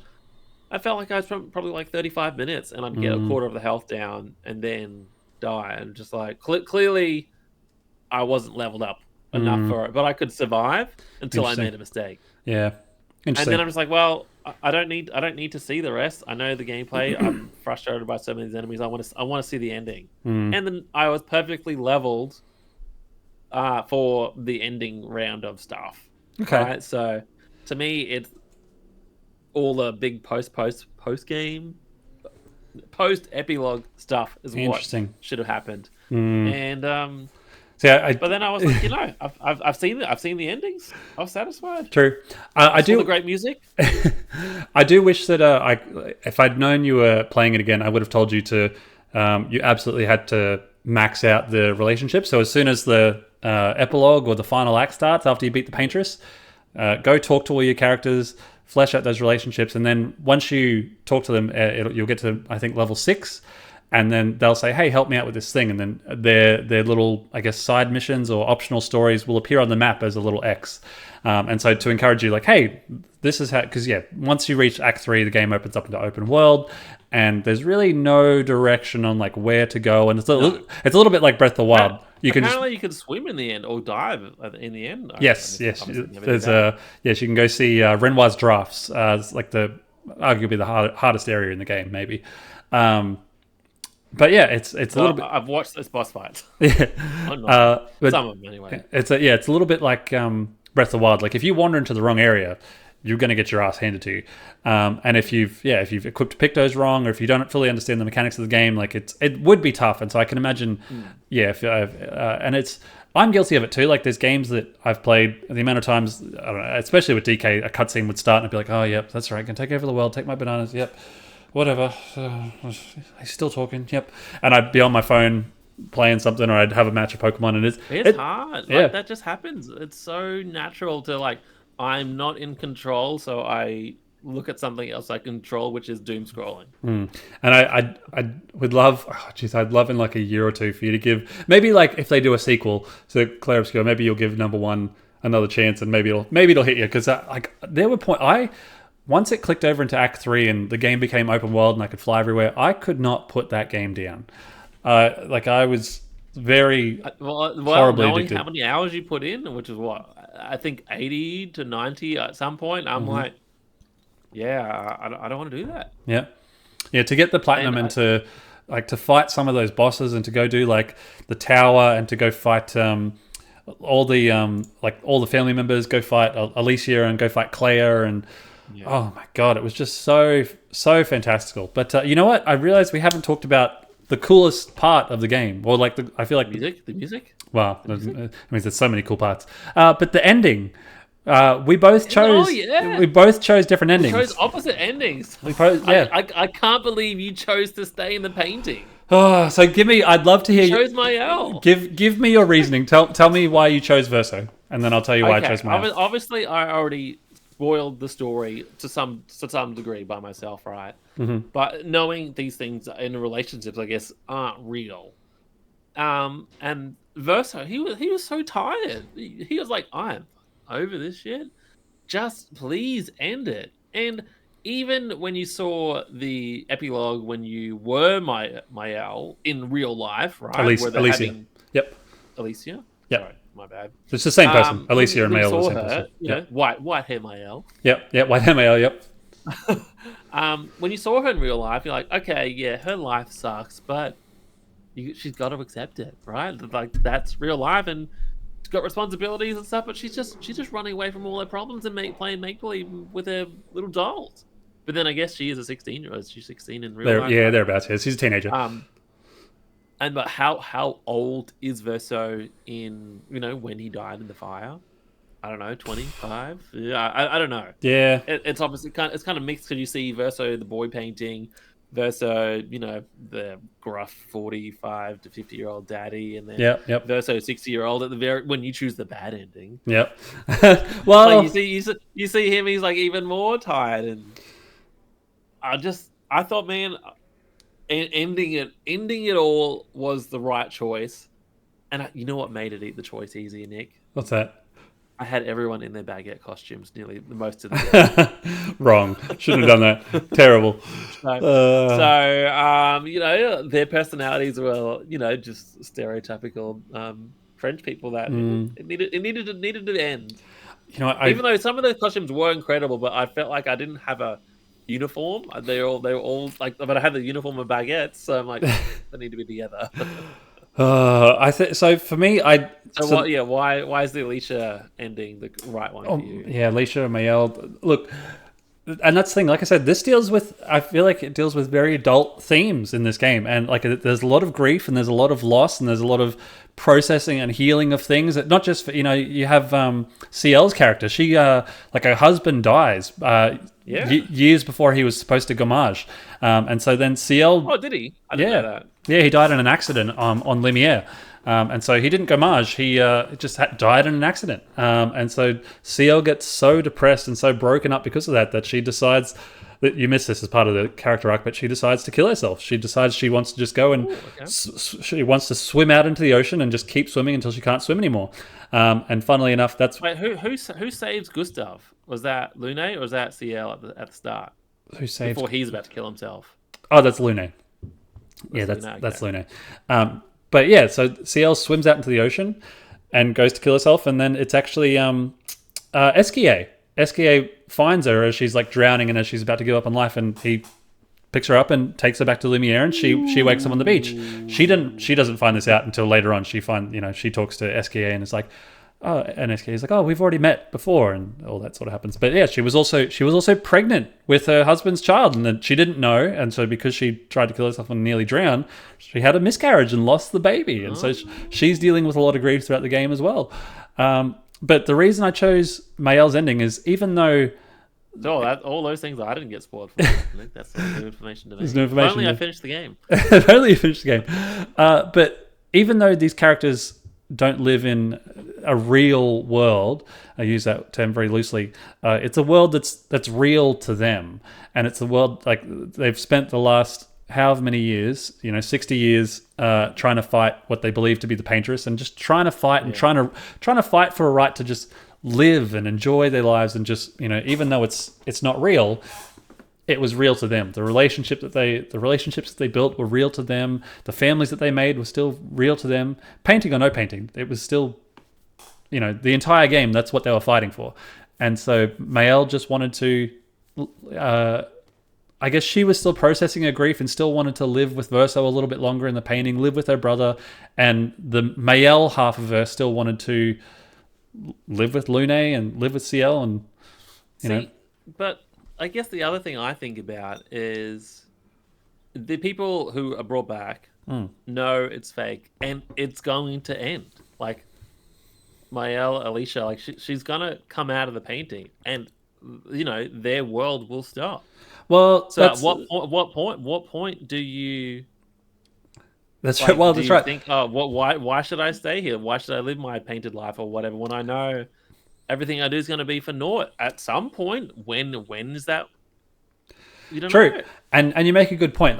I felt like I was probably like 35 minutes, and I'd get a quarter of the health down and then die, and just like clearly I wasn't leveled up enough for it, but I could survive until I made a mistake. Yeah. And then I'm just like, well, I don't need to see the rest. I know the gameplay. I'm frustrated by so many enemies. I want to see the ending. And then I was perfectly leveled for the ending round of stuff. Okay. Right? So to me, it's all the big post game, post epilogue stuff is what should have happened. And but then I was like, I've seen the endings. I was satisfied. True. I do the great music. I do wish that if I'd known you were playing it again, I would have told you to. You absolutely had to max out the relationship. So as soon as the epilogue or the final act starts, after you beat the paintress, go talk to all your characters, flesh out those relationships, and then once you talk to them, you'll get to, I think, level 6, and then they'll say, hey, help me out with this thing, and then their little, I guess, side missions or optional stories will appear on the map as a little X. And so to encourage you, like, hey, this is how, because once you reach Act 3, the game opens up into open world, and there's really no direction on like where to go, and it's a little bit like Breath of the Wild. You can swim in the end or dive in the end. Yes. There's you can go see Renoir's drafts. It's like arguably the hardest area in the game, maybe. But yeah, it's a little bit. I've watched this boss fight. Yeah, but some of them anyway. It's a little bit like Breath of the Wild. Like if you wander into the wrong area, you're going to get your ass handed to you. And if you've equipped Pictos wrong, or if you don't fully understand the mechanics of the game, like it would be tough. And so I can imagine, I'm guilty of it too. Like there's games that I've played, the amount of times, I don't know, especially with DK, a cutscene would start and I'd be like, oh, yep, that's right. I can take over the world, take my bananas. Yep. Whatever. He's still talking. Yep. And I'd be on my phone playing something, or I'd have a match of Pokemon, and it's hard. Yeah. That just happens. It's so natural to like I'm not in control, so I look at something else I control, which is doom scrolling. And I would love, I'd love in like a year or two for you to give, maybe like if they do a sequel to Clair Obscur, maybe you'll give number one another chance, and maybe it'll hit you, because like there were once it clicked over into Act 3 and the game became open world and I could fly everywhere, I could not put that game down. Like I was very horribly knowing addicted. how many hours you put in, which is what I think 80 to 90 at some point, I'm like, yeah, I don't want to do that. Yeah, to get the platinum and to fight some of those bosses and to go do like the tower and to go fight all the family members, go fight Alicia and go fight Claire, and oh my god, it was just so fantastical. But you know what? I realized we haven't talked about the coolest part of the game, or like I feel like the music. Well, I mean, there's so many cool parts, but the ending. We both chose. We both chose different endings. We chose opposite endings. I can't believe you chose to stay in the painting. Oh, so give me. I'd love to hear. You chose Mael. Give me your reasoning. Tell me why you chose Verso, and then I'll tell you why I chose Mael. Obviously, I already spoiled the story to some degree by myself, right? Mm-hmm. But knowing these things in relationships, I guess, aren't real. And Verso, he was so tired. He was like, I'm over this shit. Just please end it. And even when you saw the epilogue, when you were Mael in real life, right? Alicia. Yep. Alicia? Yep. Sorry, my bad. It's the same person. Alicia and Mael are the same person. You know, white hair Mael. Yep, white hair Mael, yep. When you saw her in real life, you're like, okay, yeah, her life sucks, but she's got to accept it, right? Like, that's real life, and she's got responsibilities and stuff, but she's just running away from all her problems and playing make-believe with her little dolls. But then I guess she is a 16-year-old. She's 16 in real life. Yeah, thereabouts. Yeah, she's a teenager. But how old is Verso in, when he died in the fire? I don't know, 25? Yeah, I don't know. Yeah. It's obviously kind of mixed, because you see Verso, the boy painting, Verso, the gruff 45 to 50-year-old daddy, and then Verso 60-year-old at the when you choose the bad ending. Yep. Well, like you see him, he's like even more tired, and I thought, man, ending it all was the right choice. And you know what made it the choice easier, Nick? What's that? I had everyone in their baguette costumes nearly the most of the game. Wrong. Shouldn't have done that. Terrible. Their personalities were, just stereotypical French people that it needed to end. Even though some of those costumes were incredible, but I felt like I didn't have a uniform. They were all like, but I had the uniform of baguettes, so I'm like, they need to be together. So for me, why is the Alicia ending the right one for you? Yeah, Alicia and Mael. Look, and that's the thing. Like I said, I feel like it deals with very adult themes in this game, and like there's a lot of grief, and there's a lot of loss, and there's a lot of processing and healing of things. Not just for, you have CL's character. She like her husband dies years before he was supposed to Gommage, and so then CL. Oh, did he? I didn't know that. Yeah, he died in an accident on Lumiere. And so he didn't Gommage. He just died in an accident. And so CL gets so depressed and so broken up because of that she decides that, you missed this as part of the character arc, but she decides to kill herself. She decides she wants to just go and she wants to swim out into the ocean and just keep swimming until she can't swim anymore. And funnily enough, that's... Wait, who saves Gustav? Was that Lune or was that CL at the start? Who saves... Before he's about to kill himself. Oh, that's Lune. That's Lune. But yeah, so CL swims out into the ocean and goes to kill herself, and then it's actually Esquier. Esquier finds her as she's like drowning and as she's about to give up on life, and he picks her up and takes her back to Lumiere, and she wakes up on the beach. She doesn't find this out until later on. She talks to Esquier and it's like, oh, and Esquier's like, oh, we've already met before, and all that sort of happens. But yeah, she was also pregnant with her husband's child, and then she didn't know, and so because she tried to kill herself and nearly drowned, she had a miscarriage and lost the baby, and so she's dealing with a lot of grief throughout the game as well. But the reason I chose Mael's ending is, even though all those things I didn't get spoiled for. I think that's new information to me. There's no information. Only I finished the game. Only you finished the game. But even though these characters don't live in a real world. I use that term very loosely. It's a world that's real to them, and it's a world like they've spent the last however many years, 60 years, trying to fight what they believe to be the painteress, and just trying to fight and trying to fight for a right to just live and enjoy their lives, and just even though it's not real, it was real to them. The relationships that they built were real to them. The families that they made were still real to them. Painting or no painting, it was still, the entire game. That's what they were fighting for. And so Mael just wanted to. I guess she was still processing her grief and still wanted to live with Verso a little bit longer in the painting, live with her brother, and the Mael half of her still wanted to live with Lune and live with Ciel, and But I guess the other thing I think about is the people who are brought back know it's fake and it's going to end. Like Mael, Alicia, like she's gonna come out of the painting, and their world will stop. Well, so at what point do you? That's right. Well, that's right. Think, why should I stay here? Why should I live my painted life or whatever when I know everything I do is going to be for naught at some point? When is that? You don't True. know. And you make a good point,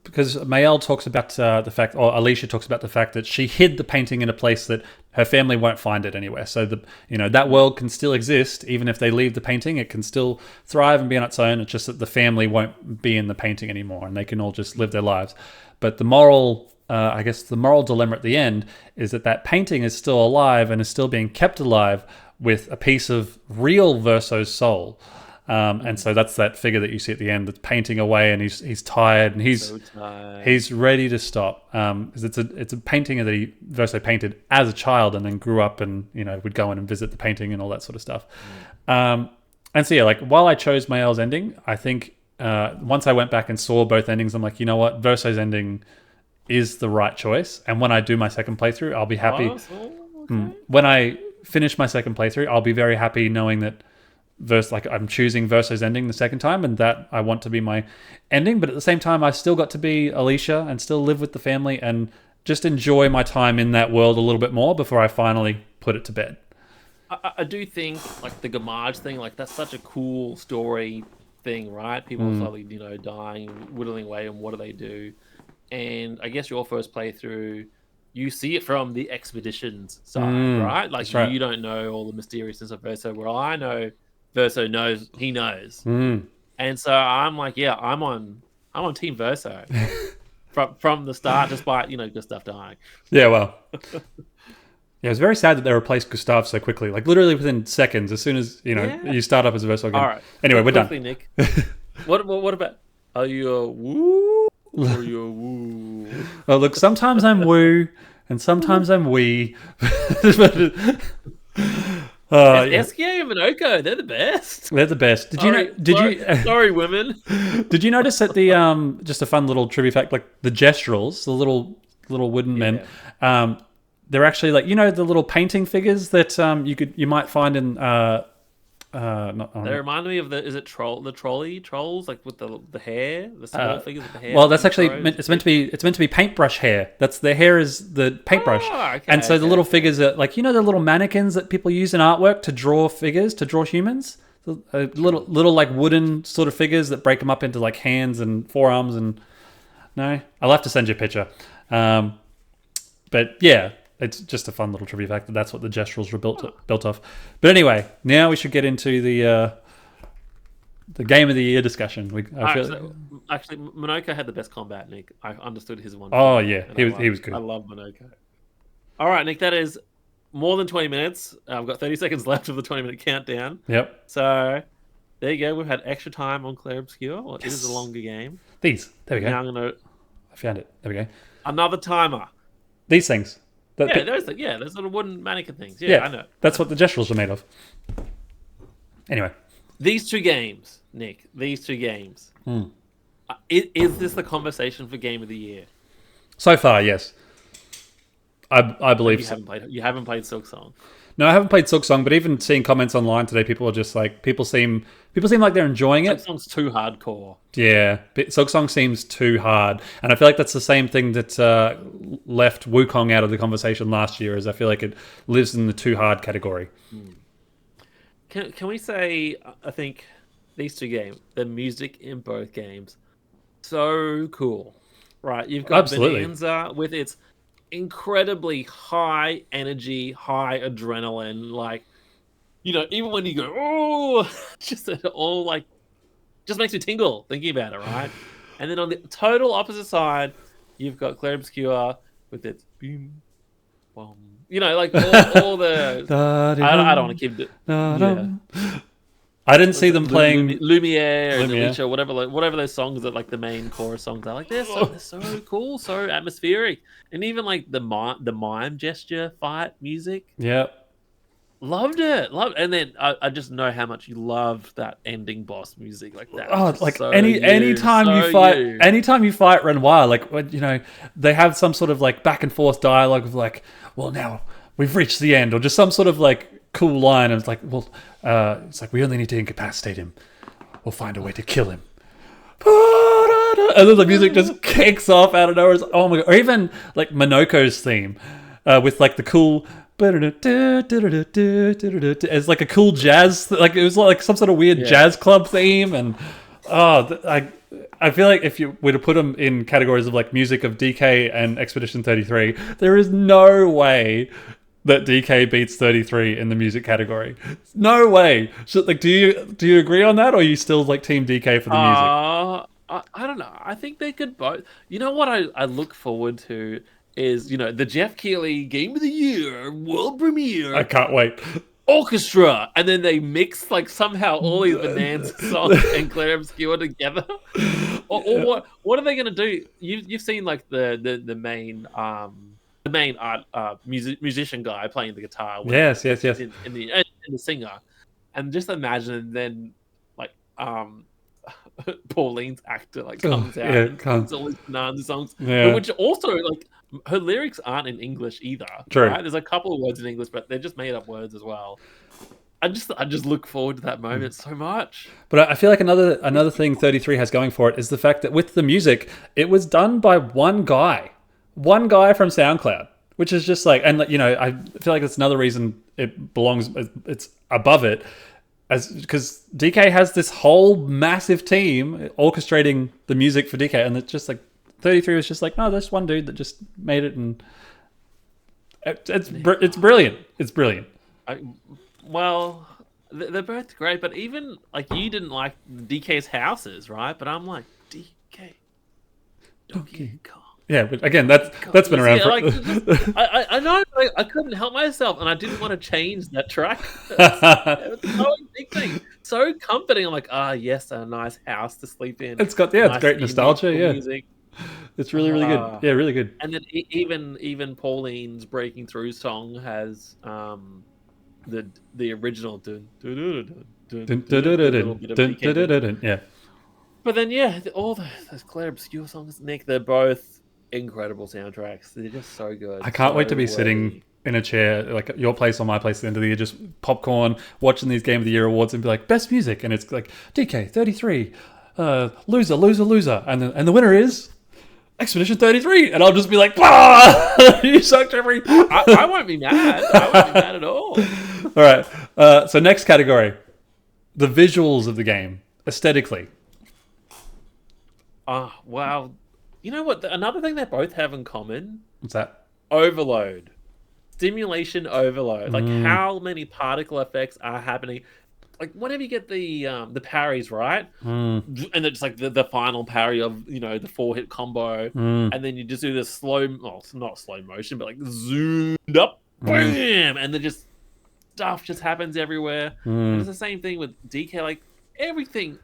because Mael talks about the fact, or Alicia talks about the fact that she hid the painting in a place that her family won't find it anywhere. So that world can still exist even if they leave the painting. It can still thrive and be on its own. It's just that the family won't be in the painting anymore, and they can all just live their lives. But the moral dilemma at the end is that painting is still alive and is still being kept alive with a piece of real Verso's soul. And so that's that figure that you see at the end that's painting away, and he's tired, and he's ready to stop. Because it's a painting that Verso painted as a child, and then grew up and would go in and visit the painting and all that sort of stuff. And so like while I chose Mael's ending, I think once I went back and saw both endings, I'm like, you know what, Verso's ending is the right choice. And when I do my second playthrough, I'll be happy. When I finish my second playthrough, I'll be very happy knowing that I'm choosing Verso's ending the second time, and that I want to be my ending. But at the same time, I still got to be Alicia and still live with the family and just enjoy my time in that world a little bit more before I finally put it to bed. I do think like the Gamage thing, like that's such a cool story thing, right? People slowly, dying, whittling away, and what do they do? And I guess your first playthrough, you see it from the expedition's side, right? Like you don't know all the mysteriousness of Verso, where I know Verso knows he knows. And so I'm like, yeah, I'm on Team Verso from the start, despite Gustav dying. Yeah, well, yeah, it's very sad that they replaced Gustav so quickly, like literally within seconds. As soon as you start up as a Verso again. All right. Anyway, we're done. Nick. What about? Are you a woo or are you a woo? Well, look, sometimes I'm woo and sometimes I'm wee. Eskia and Minoko, they're the best. They're the best. Sorry, women. Did you notice that the just a fun little trivia fact, like the gestrels, the little wooden men, they're actually like the little painting figures that you might find in they remind me of the trolley trolls, like with the hair, the small figures with the hair. Well, that's actually it's meant to be paintbrush hair. That's their hair is the paintbrush, and so the little figures are like the little mannequins that people use in artwork to draw figures, to draw humans. Little like wooden sort of figures that break them up into like hands and forearms, and I'll have to send you a picture. But yeah. It's just a fun little trivia fact that's what the gestrels were built off. But anyway, now we should get into the game of the year discussion. Actually, Minoko had the best combat, Nick. I understood his one. Oh yeah, he was good. I love Minoko. All right, Nick, that is more than 20 minutes. I've got 30 seconds left of the 20-minute countdown. Yep. So there you go. We've had extra time on Claire Obscure. Well, it is a longer game. There we go. Now I found it. There we go. Another timer. These things. Those little wooden mannequin things. Yeah, I know. That's what the gestrels are made of. Anyway. These two games, Nick. Is this the conversation for Game of the Year? So far, yes. I believe you haven't played Silk Song. No, I haven't played Silk Song, but even seeing comments online today, people are just like people seem like they're enjoying That it. song's too hardcore. Yeah, but Silk Song seems too hard, and I feel like that's the same thing that left Wukong out of the conversation last year. Is I feel like it lives in the too hard category. Can we say? I think these two games, the music in both games, so cool, right? You've got Absolutely. Bananza with its incredibly high energy, high adrenaline, like even when you go, oh, just it all like just makes me tingle thinking about it, right? And then on the total opposite side, you've got Clair Obscur with its boom, boom, like all the. I don't want to keep it. Yeah. I didn't see them playing Lumiere or Lumiere. Delicia, whatever those songs that like the main chorus songs are. Like they're so cool, so atmospheric, and even like the mime gesture fight music. Yeah. Loved it, and then I just know how much you loved that ending boss music. Like that was Oh, just like so anytime you fight, you. anytime you fight Renoir, like when they have some sort of like back and forth dialogue of like, well, now we've reached the end, or just some sort of like cool line. And it's like, well, it's like we only need to incapacitate him. We'll find a way to kill him. And then the music just kicks off out of nowhere. It's, oh my god! Or even like Monoko's theme with like the cool. It's like a cool jazz, like it was like some sort of weird jazz club theme, and I feel like if you were to put them in categories of like music of DK and Expedition 33, there is no way that DK beats 33 in the music category. No way. So, like, do you agree on that, or are you still like Team DK for the music? I don't know. I think they could both. You know what I look forward to is the Jeff Keighley Game of the Year world premiere. I can't wait. Orchestra, and then they mix like somehow all these Bananza songs and Clair Obscur together. Or what are they going to do? You've seen like the main musician guy playing the guitar. Yes. And the singer, and just imagine then like Pauline's actor like comes out and sings all these Bananza songs, which also like. Her lyrics aren't in English either. True. Right? There's a couple of words in English, but they're just made up words as well. I just look forward to that moment so much. But I feel like another thing 33 has going for it is the fact that with the music, it was done by one guy from SoundCloud, which is just like, and I feel like that's another reason it belongs, it's above it, because DK has this whole massive team orchestrating the music for DK, and it's just like 33 was just like, no, there's one dude that just made it, and it's brilliant. It's brilliant. Well, they're both great, but even like you didn't like DK's houses, right? But I'm like DK, Donkey Kong. Yeah, but again, that's been around for. I know I couldn't help myself, and I didn't want to change that track. It was so addicting, so comforting. I'm like, yes, a nice house to sleep in. It's got nice, it's great nostalgia. Yeah. Music. It's really good. Yeah, really good. And then even Pauline's Breaking Through song has the original yeah. But then all those Clair Obscur songs, Nick, they're both incredible soundtracks. They're just so good. I can't wait to be sitting in a chair like your place or my place at the end of the year, just popcorn, watching these Game of the Year awards and be like, best music, and it's like DK 33, loser, and the winner is Expedition 33, and I'll just be like, you suck, Jeffrey. I won't be mad. I won't be mad at all. All right. So next category, the visuals of the game, aesthetically. Wow. You know what? Another thing they both have in common. What's that? Overload. Stimulation overload. Like how many particle effects are happening. Like whenever you get the parries, right? And it's like the final parry of the 4-hit combo, and then you just do this not slow motion, but like zoomed up, bam, and then just stuff just happens everywhere. And it's the same thing with DK. Like everything,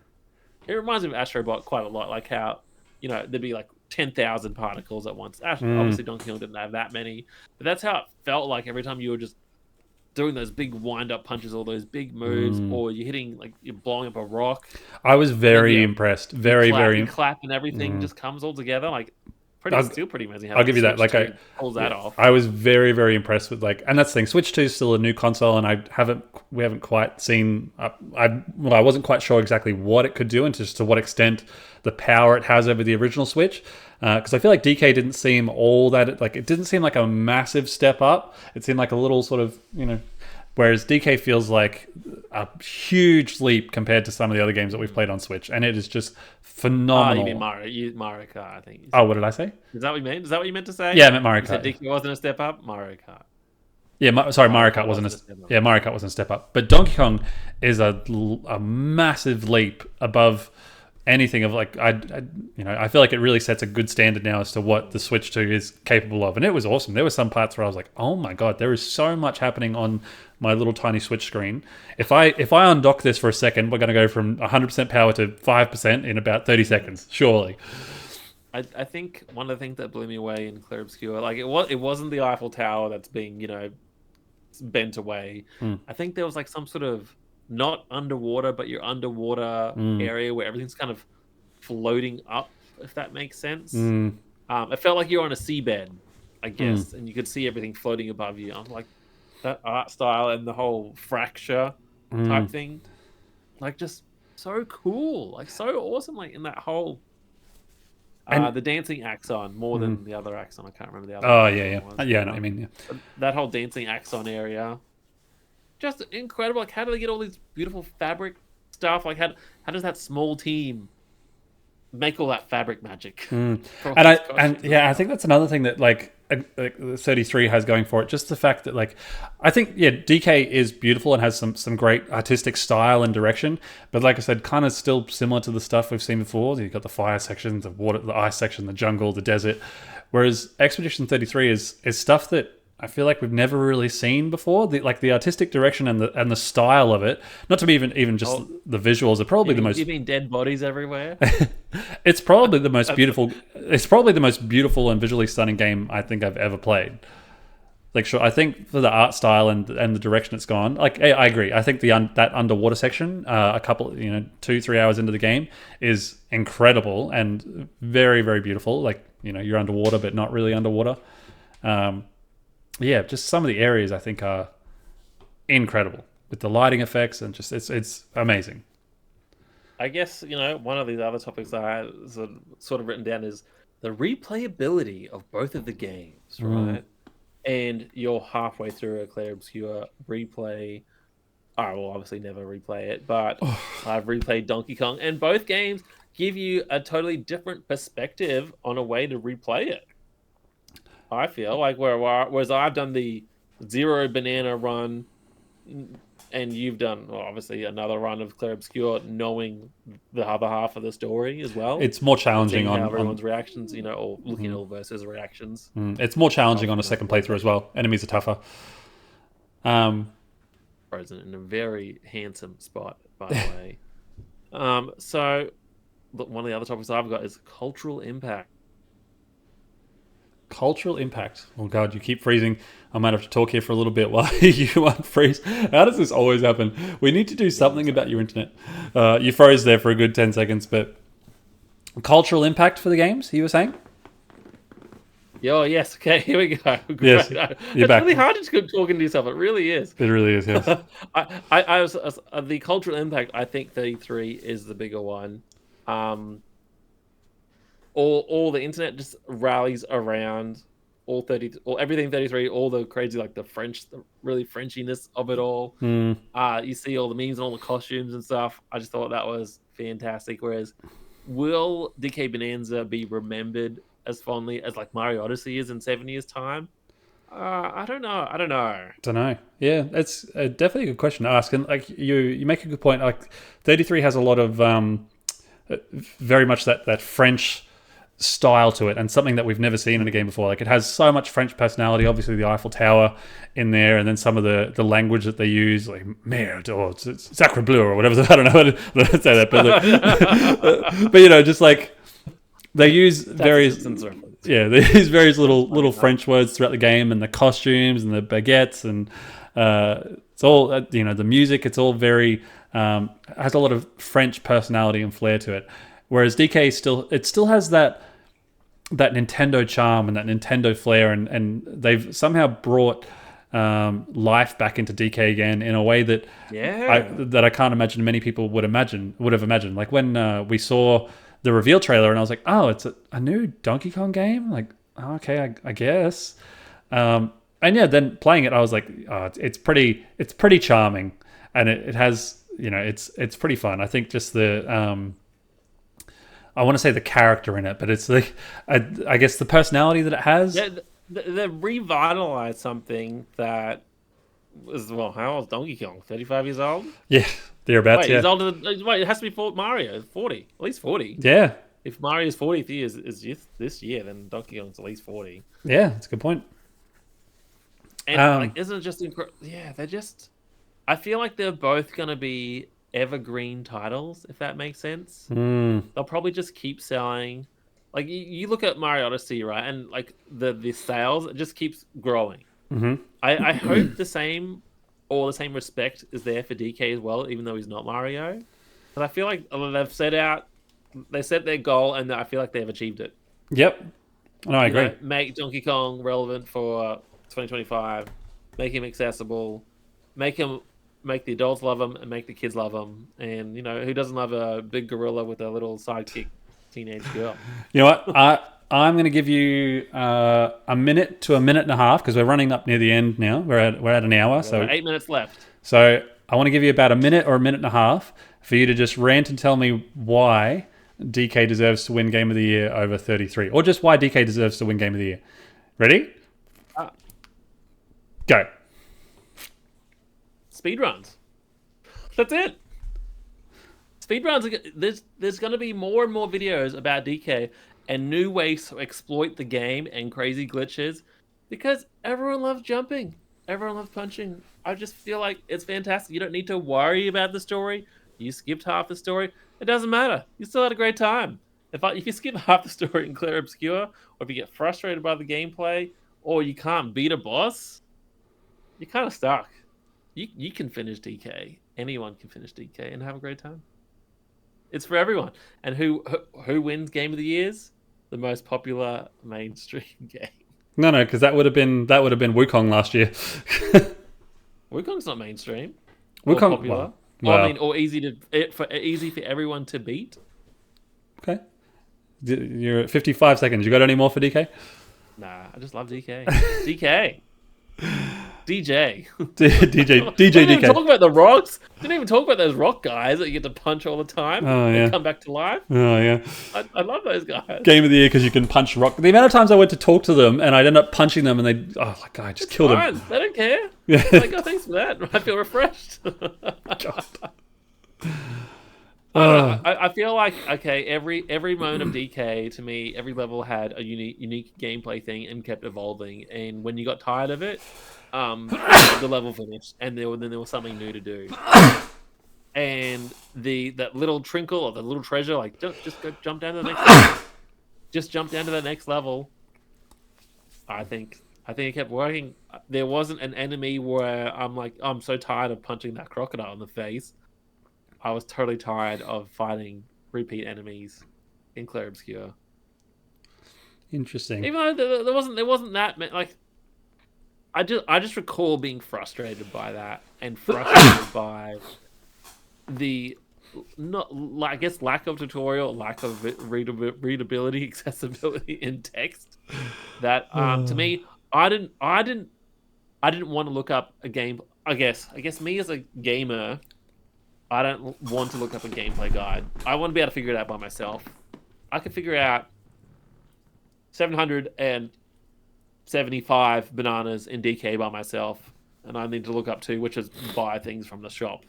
it reminds me of Astrobot quite a lot. Like how there'd be like 10,000 particles at once. Obviously, Donkey Kong didn't have that many, but that's how it felt like every time you were just doing those big wind-up punches, all those big moves, or you're blowing up a rock. I was very impressed. Very clap and everything just comes all together. Like still pretty amazing how I'll give you that. Switch Like 2 pulls that off. I was very, very impressed with and that's the thing. Switch 2 is still a new console, and we haven't quite seen. I wasn't quite sure exactly what it could do and just to what extent the power it has over the original Switch. Because I feel like DK didn't seem all that. Like it didn't seem like a massive step up. It seemed like a little sort of Whereas DK feels like a huge leap compared to some of the other games that we've played on Switch, and it is just phenomenal. You mean Mario Kart, I think. Oh, what did I say? Is that what you meant? Is that what you meant to say? Yeah, I meant Mario Kart. You said DK wasn't a step up? Mario Kart. Yeah, Mario Kart wasn't a step up. Yeah, Mario Kart wasn't a step up. But Donkey Kong is a massive leap above anything of I feel like it really sets a good standard now as to what the Switch 2 is capable of, and it was awesome. There were some parts where I was like, oh my god, there is so much happening on my little tiny Switch screen. If I undock this for a second, we're going to go from 100% power to 5% in about 30 seconds, surely. I think one of the things that blew me away in Clear Obscure, like it wasn't the Eiffel Tower that's being bent away. I think there was like some sort of not underwater, but your underwater area where everything's kind of floating up, if that makes sense. It felt like you're on a seabed, I guess, and you could see everything floating above you. I'm like, that art style and the whole fracture type thing, like just so cool, like so awesome, like in that whole the dancing axon more than the other axon. I can't remember the other. Oh yeah. I know what you mean. Yeah. That whole dancing axon area, just incredible. Like, how do they get all these beautiful fabric stuff? Like, how does that small team make all that fabric magic? I think that's another thing that like 33 has going for it. Just the fact that I think DK is beautiful and has some great artistic style and direction, but like I said, kind of still similar to the stuff we've seen before. You've got the fire section, the water, the ice section, the jungle, the desert. Whereas Expedition 33 is stuff that I feel like we've never really seen before. The artistic direction and the style of it. Not to be even just the visuals are probably the most. You mean dead bodies everywhere? It's probably the most beautiful. It's probably the most beautiful and visually stunning game I think I've ever played. Like, sure, I think for the art style and the direction it's gone. Like, I agree. I think that underwater section, a couple, 2-3 hours into the game, is incredible and very, very beautiful. Like, you're underwater but not really underwater. Just some of the areas I think are incredible with the lighting effects and just it's amazing. I guess one of these other topics I had sort of written down is the replayability of both of the games, right? And you're halfway through a Clear Obscure replay. I will obviously never replay it, but I've replayed Donkey Kong, and both games give you a totally different perspective on a way to replay it. I feel like whereas I've done the Zero Banana run, and you've done obviously another run of Clear Obscure, knowing the other half of the story as well. It's more challenging on everyone's reactions, or looking at all versus reactions. It's more challenging on a second playthrough as well. Enemies are tougher. Frozen in a very handsome spot, by the way. So one of the other topics I've got is cultural impact. Cultural impact. Oh god, you keep freezing. I might have to talk here for a little bit while you unfreeze. How does this always happen? We need to do something about your internet. You froze there for a good 10 seconds, but cultural impact for the games, you were saying? Oh, yes. Okay, here we go. Yes, it's back. Really hard to keep talking to yourself. It really is. It really is, yes. I was the cultural impact, I think 33 is the bigger one. All the internet just rallies around everything 33, all the crazy, like the French, the really Frenchiness of it all. You see all the memes and all the costumes and stuff. I just thought that was fantastic. Whereas, will DK Bananza be remembered as fondly as like Mario Odyssey is in 7 years' time? I don't know. Yeah, it's definitely a good question to ask. And like you make a good point. Like 33 has a lot of very much that French style to it, and something that we've never seen in a game before. Like, it has so much French personality, obviously the Eiffel Tower in there, and then some of the language that they use, like merde or sacre bleu or whatever. I don't know how to say that, but but just like they use various little French words throughout the game, and the costumes and the baguettes, and it's all the music. It's all very has a lot of French personality and flair to it. Whereas DK still has that that Nintendo charm and that Nintendo flair, and they've somehow brought life back into DK again in a way that I can't imagine many people would have imagined. Like when we saw the reveal trailer, and I was like, oh, it's a new Donkey Kong game. Like, oh, okay, I guess. And yeah, then playing it, I was like, oh, it's pretty charming, and it has, it's pretty fun. I think just the I want to say the character in it, but it's like I guess the personality that it has. Yeah, they revitalized something that was, well, how old is Donkey Kong? 35 years old? Yeah, thereabouts. Wait, yeah, he's older than, wait, it has to be Mario. 40, at least 40. Yeah, if Mario's 40th year is this year, then Donkey Kong's at least 40. Yeah, that's a good point. And isn't it just incredible? Yeah, they're just. I feel like they're both gonna be evergreen titles, if that makes sense. They'll probably just keep selling. Like you look at Mario Odyssey, right, and like the sales, it just keeps growing. I hope the same respect is there for DK as well, even though he's not Mario. But I feel like they set their goal, and I feel like they've achieved it. Yep, no, I agree. Make Donkey Kong relevant for 2025, make him accessible, make the adults love him, and make the kids love him. And who doesn't love a big gorilla with a little sidekick teenage girl? You know what? I'm going to give you a minute to a minute and a half, because we're running up near the end now. We're at an hour, so 8 minutes left. So I want to give you about a minute or a minute and a half for you to just rant and tell me why DK deserves to win Game of the Year over 33, or just why DK deserves to win Game of the Year. Ready? Go. Speedruns. That's it. Speedruns. There's going to be more and more videos about DK and new ways to exploit the game and crazy glitches, because everyone loves jumping. Everyone loves punching. I just feel like it's fantastic. You don't need to worry about the story. You skipped half the story. It doesn't matter. You still had a great time. If you skip half the story in Clear Obscure, or if you get frustrated by the gameplay, or you can't beat a boss, you're kind of stuck. You can finish DK. Anyone can finish DK and have a great time. It's for everyone. And who wins Game of the Years? The most popular mainstream game. No, because that would have been Wukong last year. Wukong's not mainstream. Wukong, popular. Well, or easy for everyone to beat. Okay. You're at 55 seconds. You got any more for DK? Nah, I just love DK. DK. DJ. DJ Didn't DK. even talk about the rocks. Didn't even talk about those rock guys that you get to punch all the time. Oh, yeah. And come back to life. Oh, yeah. I love those guys. Game of the Year because you can punch rock. The amount of times I went to talk to them and I'd end up punching them, and I just killed them. They don't care. Yeah. Like, oh, thanks for that. I feel refreshed. God. I feel like, okay, every moment of DK, to me, every level had a unique gameplay thing and kept evolving. And when you got tired of it, the level finished, and then there was something new to do. And that little trinkle or the little treasure, like just go jump down to the next level. Just jump down to the next level. I think it kept working. There wasn't an enemy where I'm like, I'm so tired of punching that crocodile in the face. I was totally tired of fighting repeat enemies in Clear Obscure. Interesting. Even though there wasn't that like. I just recall being frustrated by that, and frustrated by the I guess lack of tutorial, lack of readability, accessibility in text. That to me, I didn't want to look up a game. I guess me as a gamer, I don't want to look up a gameplay guide. I want to be able to figure it out by myself. I can figure out 775 bananas in DK by myself, and I need to look up two, which is buy things from the shop.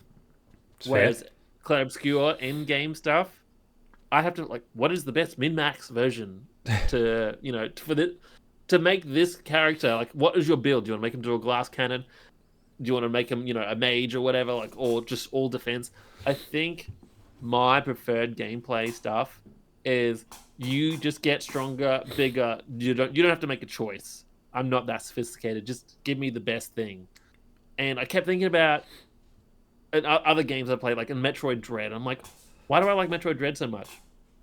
Whereas Clear Obscure in-game stuff, I have to what is the best min-max version to to make this character, like, what is your build? Do you want to make him do a glass cannon? Do you want to make him a mage or whatever, or just all defense? I think my preferred gameplay stuff is you just get stronger, bigger. You don't have to make a choice. I'm not that sophisticated. Just give me the best thing. And I kept thinking about other games I played, like in Metroid Dread. I'm like, why do I like Metroid Dread so much?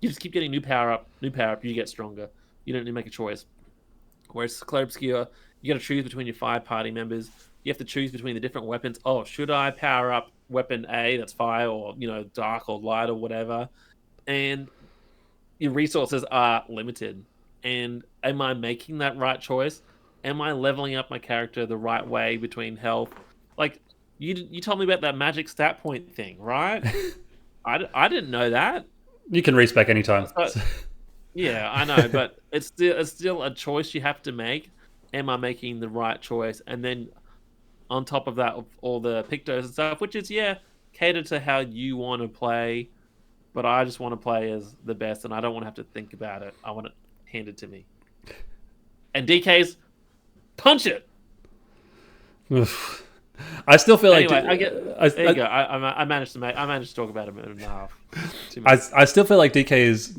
You just keep getting new power up, you get stronger. You don't need to make a choice. Whereas Clair Obscur, you got to choose between your 5 party members. You have to choose between the different weapons. Oh, should I power up weapon A, that's fire, or dark or light or whatever? And your resources are limited. And am I making that right choice? Am I leveling up my character the right way between health? Like you told me about that magic stat point thing, right? I didn't know that. You can respec anytime. So, yeah, I know, but it's still a choice you have to make. Am I making the right choice? And then on top of that, all the pictos and stuff, which is catered to how you want to play. But I just want to play as the best, and I don't want to have to think about it. I want it handed to me. And DK's punch it. Oof. I still feel Anyway, like there you go. I managed to talk about a minute and a half. I still feel like DK is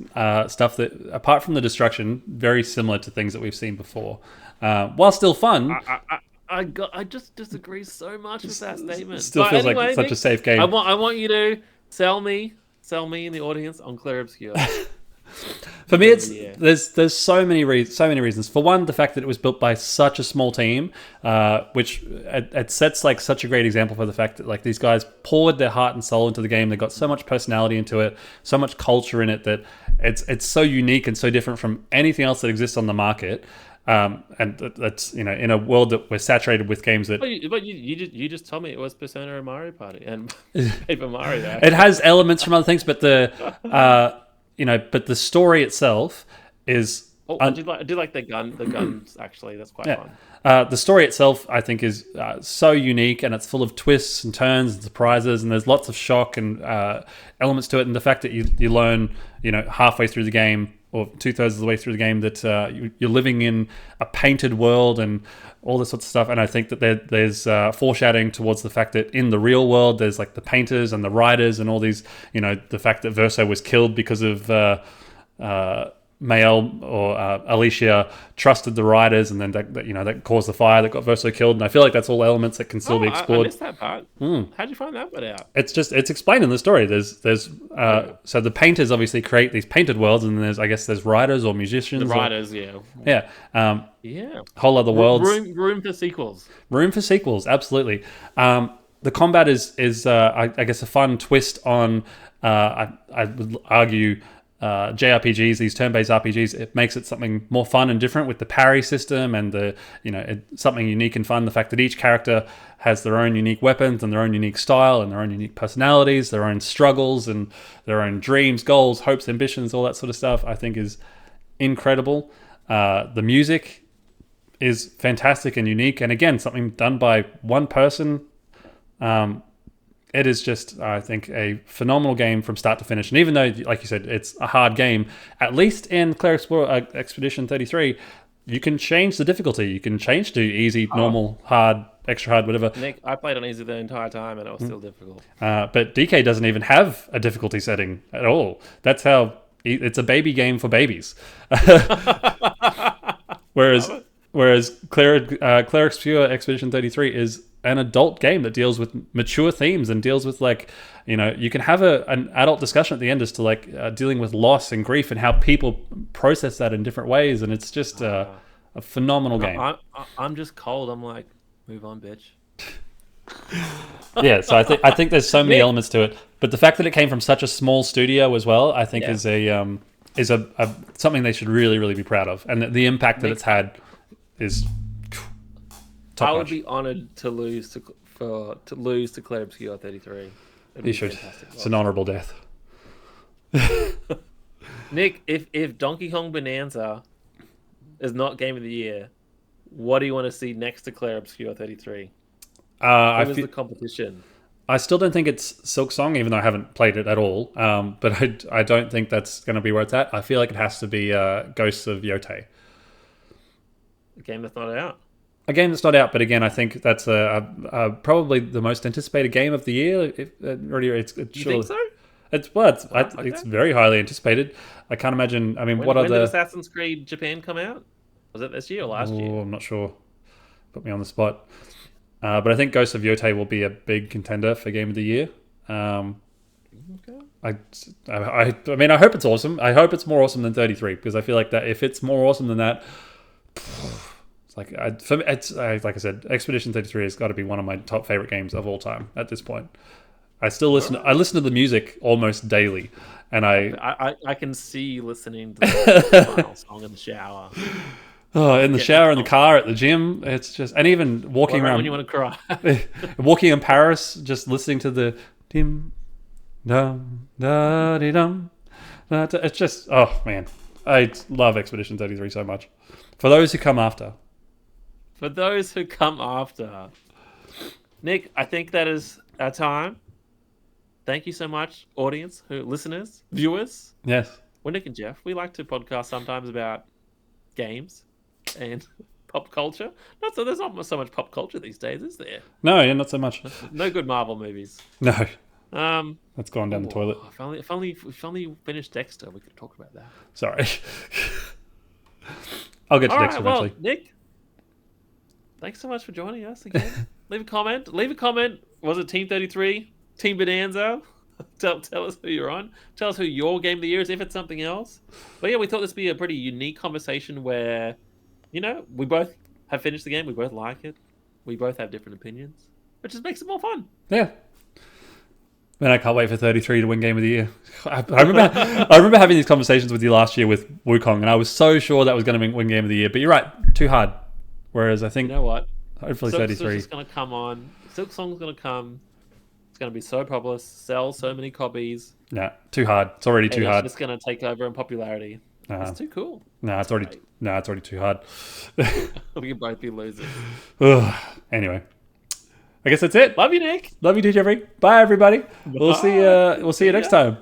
stuff that, apart from the destruction, very similar to things that we've seen before. While still fun, I just disagree so much with that statement. Still feels like such a safe game. I want you to sell me in the audience on Clair Obscur. For me, there's so many reasons. For one, the fact that it was built by such a small team, which it sets like such a great example for the fact that like these guys poured their heart and soul into the game. They got so much personality into it, so much culture in it that it's so unique and so different from anything else that exists on the market. And that's in a world that we're saturated with games that. But you just told me it was Persona and Mario Party and Paper Mario. It has elements from other things, but but the story itself is. I do like the guns actually. That's quite fun. The story itself, I think, is so unique, and it's full of twists and turns and surprises, and there's lots of shock and elements to it. And the fact that you learn, halfway through the game or 2/3 of the way through the game that you're living in a painted world and all this sort of stuff. And I think that there's foreshadowing towards the fact that in the real world, there's like the painters and the writers and all these, the fact that Verso was killed because of Mael or Alicia trusted the writers, and then that caused the fire that got Verso killed. And I feel like that's all elements that can still be explored. I missed that part. How'd you find that part out? It's explained in the story. There's so the painters obviously create these painted worlds, and then there's writers or musicians. The writers, whole other worlds. Room for sequels. Room for sequels, absolutely. The combat is I guess a fun twist on. I would argue. JRPGs, these turn-based RPGs, it makes it something more fun and different with the parry system and something unique and fun. The fact that each character has their own unique weapons and their own unique style and their own unique personalities, their own struggles and their own dreams, goals, hopes, ambitions, all that sort of stuff, I think is incredible. The music is fantastic and unique, and again, something done by one person. It is just, I think, a phenomenal game from start to finish. And even though, like you said, it's a hard game, at least in Clair Explorer Expedition 33, you can change the difficulty. You can change to easy, normal, hard, extra hard, whatever. Nick, I played on easy the entire time and it was still difficult. But DK doesn't even have a difficulty setting at all. That's how it's a baby game for babies. Whereas Clair Explorer Expedition 33 is an adult game that deals with mature themes and deals with you can have an adult discussion at the end as to dealing with loss and grief and how people process that in different ways, and it's just a phenomenal game. I'm just cold. I'm like, move on, bitch. Yeah, so I think there's so many elements to it, but the fact that it came from such a small studio as well, I think is a something they should really, really be proud of, and the impact that it's had is. I would be honoured to lose to Clair Obscur 33. You should. It's an honourable death. Nick, if Donkey Kong Bonanza is not Game of the Year, what do you want to see next to Clair Obscur 33? What is the competition? I still don't think it's Silk Song, even though I haven't played it at all. But I don't think that's going to be where it's at. I feel like it has to be Ghosts of Yotei. A game that's not out. A game that's not out, but again, I think that's probably the most anticipated game of the year. You think so? It's very highly anticipated. I can't imagine. I mean, when did Assassin's Creed Japan come out? Was it this year or last year? I'm not sure. Put me on the spot. But I think Ghosts of Yotei will be a big contender for Game of the Year. I mean, I hope it's awesome. I hope it's more awesome than 33 because I feel like that if it's more awesome than that, it's like for me, like I said, Expedition 33 has got to be one of my top favorite games of all time at this point. I still listen. I listen to the music almost daily, and I can see you listening to the final song in the shower. Oh, in the shower, in the car, at the gym. It's just, and even walking around when you want to cry, walking in Paris, just listening to the dim, dum, da, di, dum. It's just, oh man, I love Expedition 33 so much. For those who come after. For those who come after. Nick, I think that is our time. Thank you so much, audience, listeners, viewers. Yes. We're Nick and Jeff. We like to podcast sometimes about games and pop culture. There's not so much pop culture these days, is there? No, yeah, not so much. No good Marvel movies. No. That's gone down the toilet. If only finished Dexter, we could talk about that. Sorry. I'll get to Dexter eventually. Well, Nick, thanks so much for joining us again. Leave a comment. Was it Team 33? Team Bananza? Tell us who you're on. Tell us who your game of the year is, if it's something else. But yeah, we thought this would be a pretty unique conversation where, we both have finished the game. We both like it. We both have different opinions, which just makes it more fun. Yeah. Man, I can't wait for 33 to win Game of the Year. I remember having these conversations with you last year with Wukong, and I was so sure that was going to win Game of the Year. But you're right, too hard. Whereas I think, you know what? Hopefully Silk 33. is going to come on. Silk Song's going to come. It's going to be so popular, sell so many copies. Nah, too hard. It's already too hard. It's going to take over in popularity. It's too cool. It's already too hard. We can both be losers. Anyway, I guess that's it. Love you, Nick. Love you, too, Jeffrey. Bye, everybody. We'll see you next time.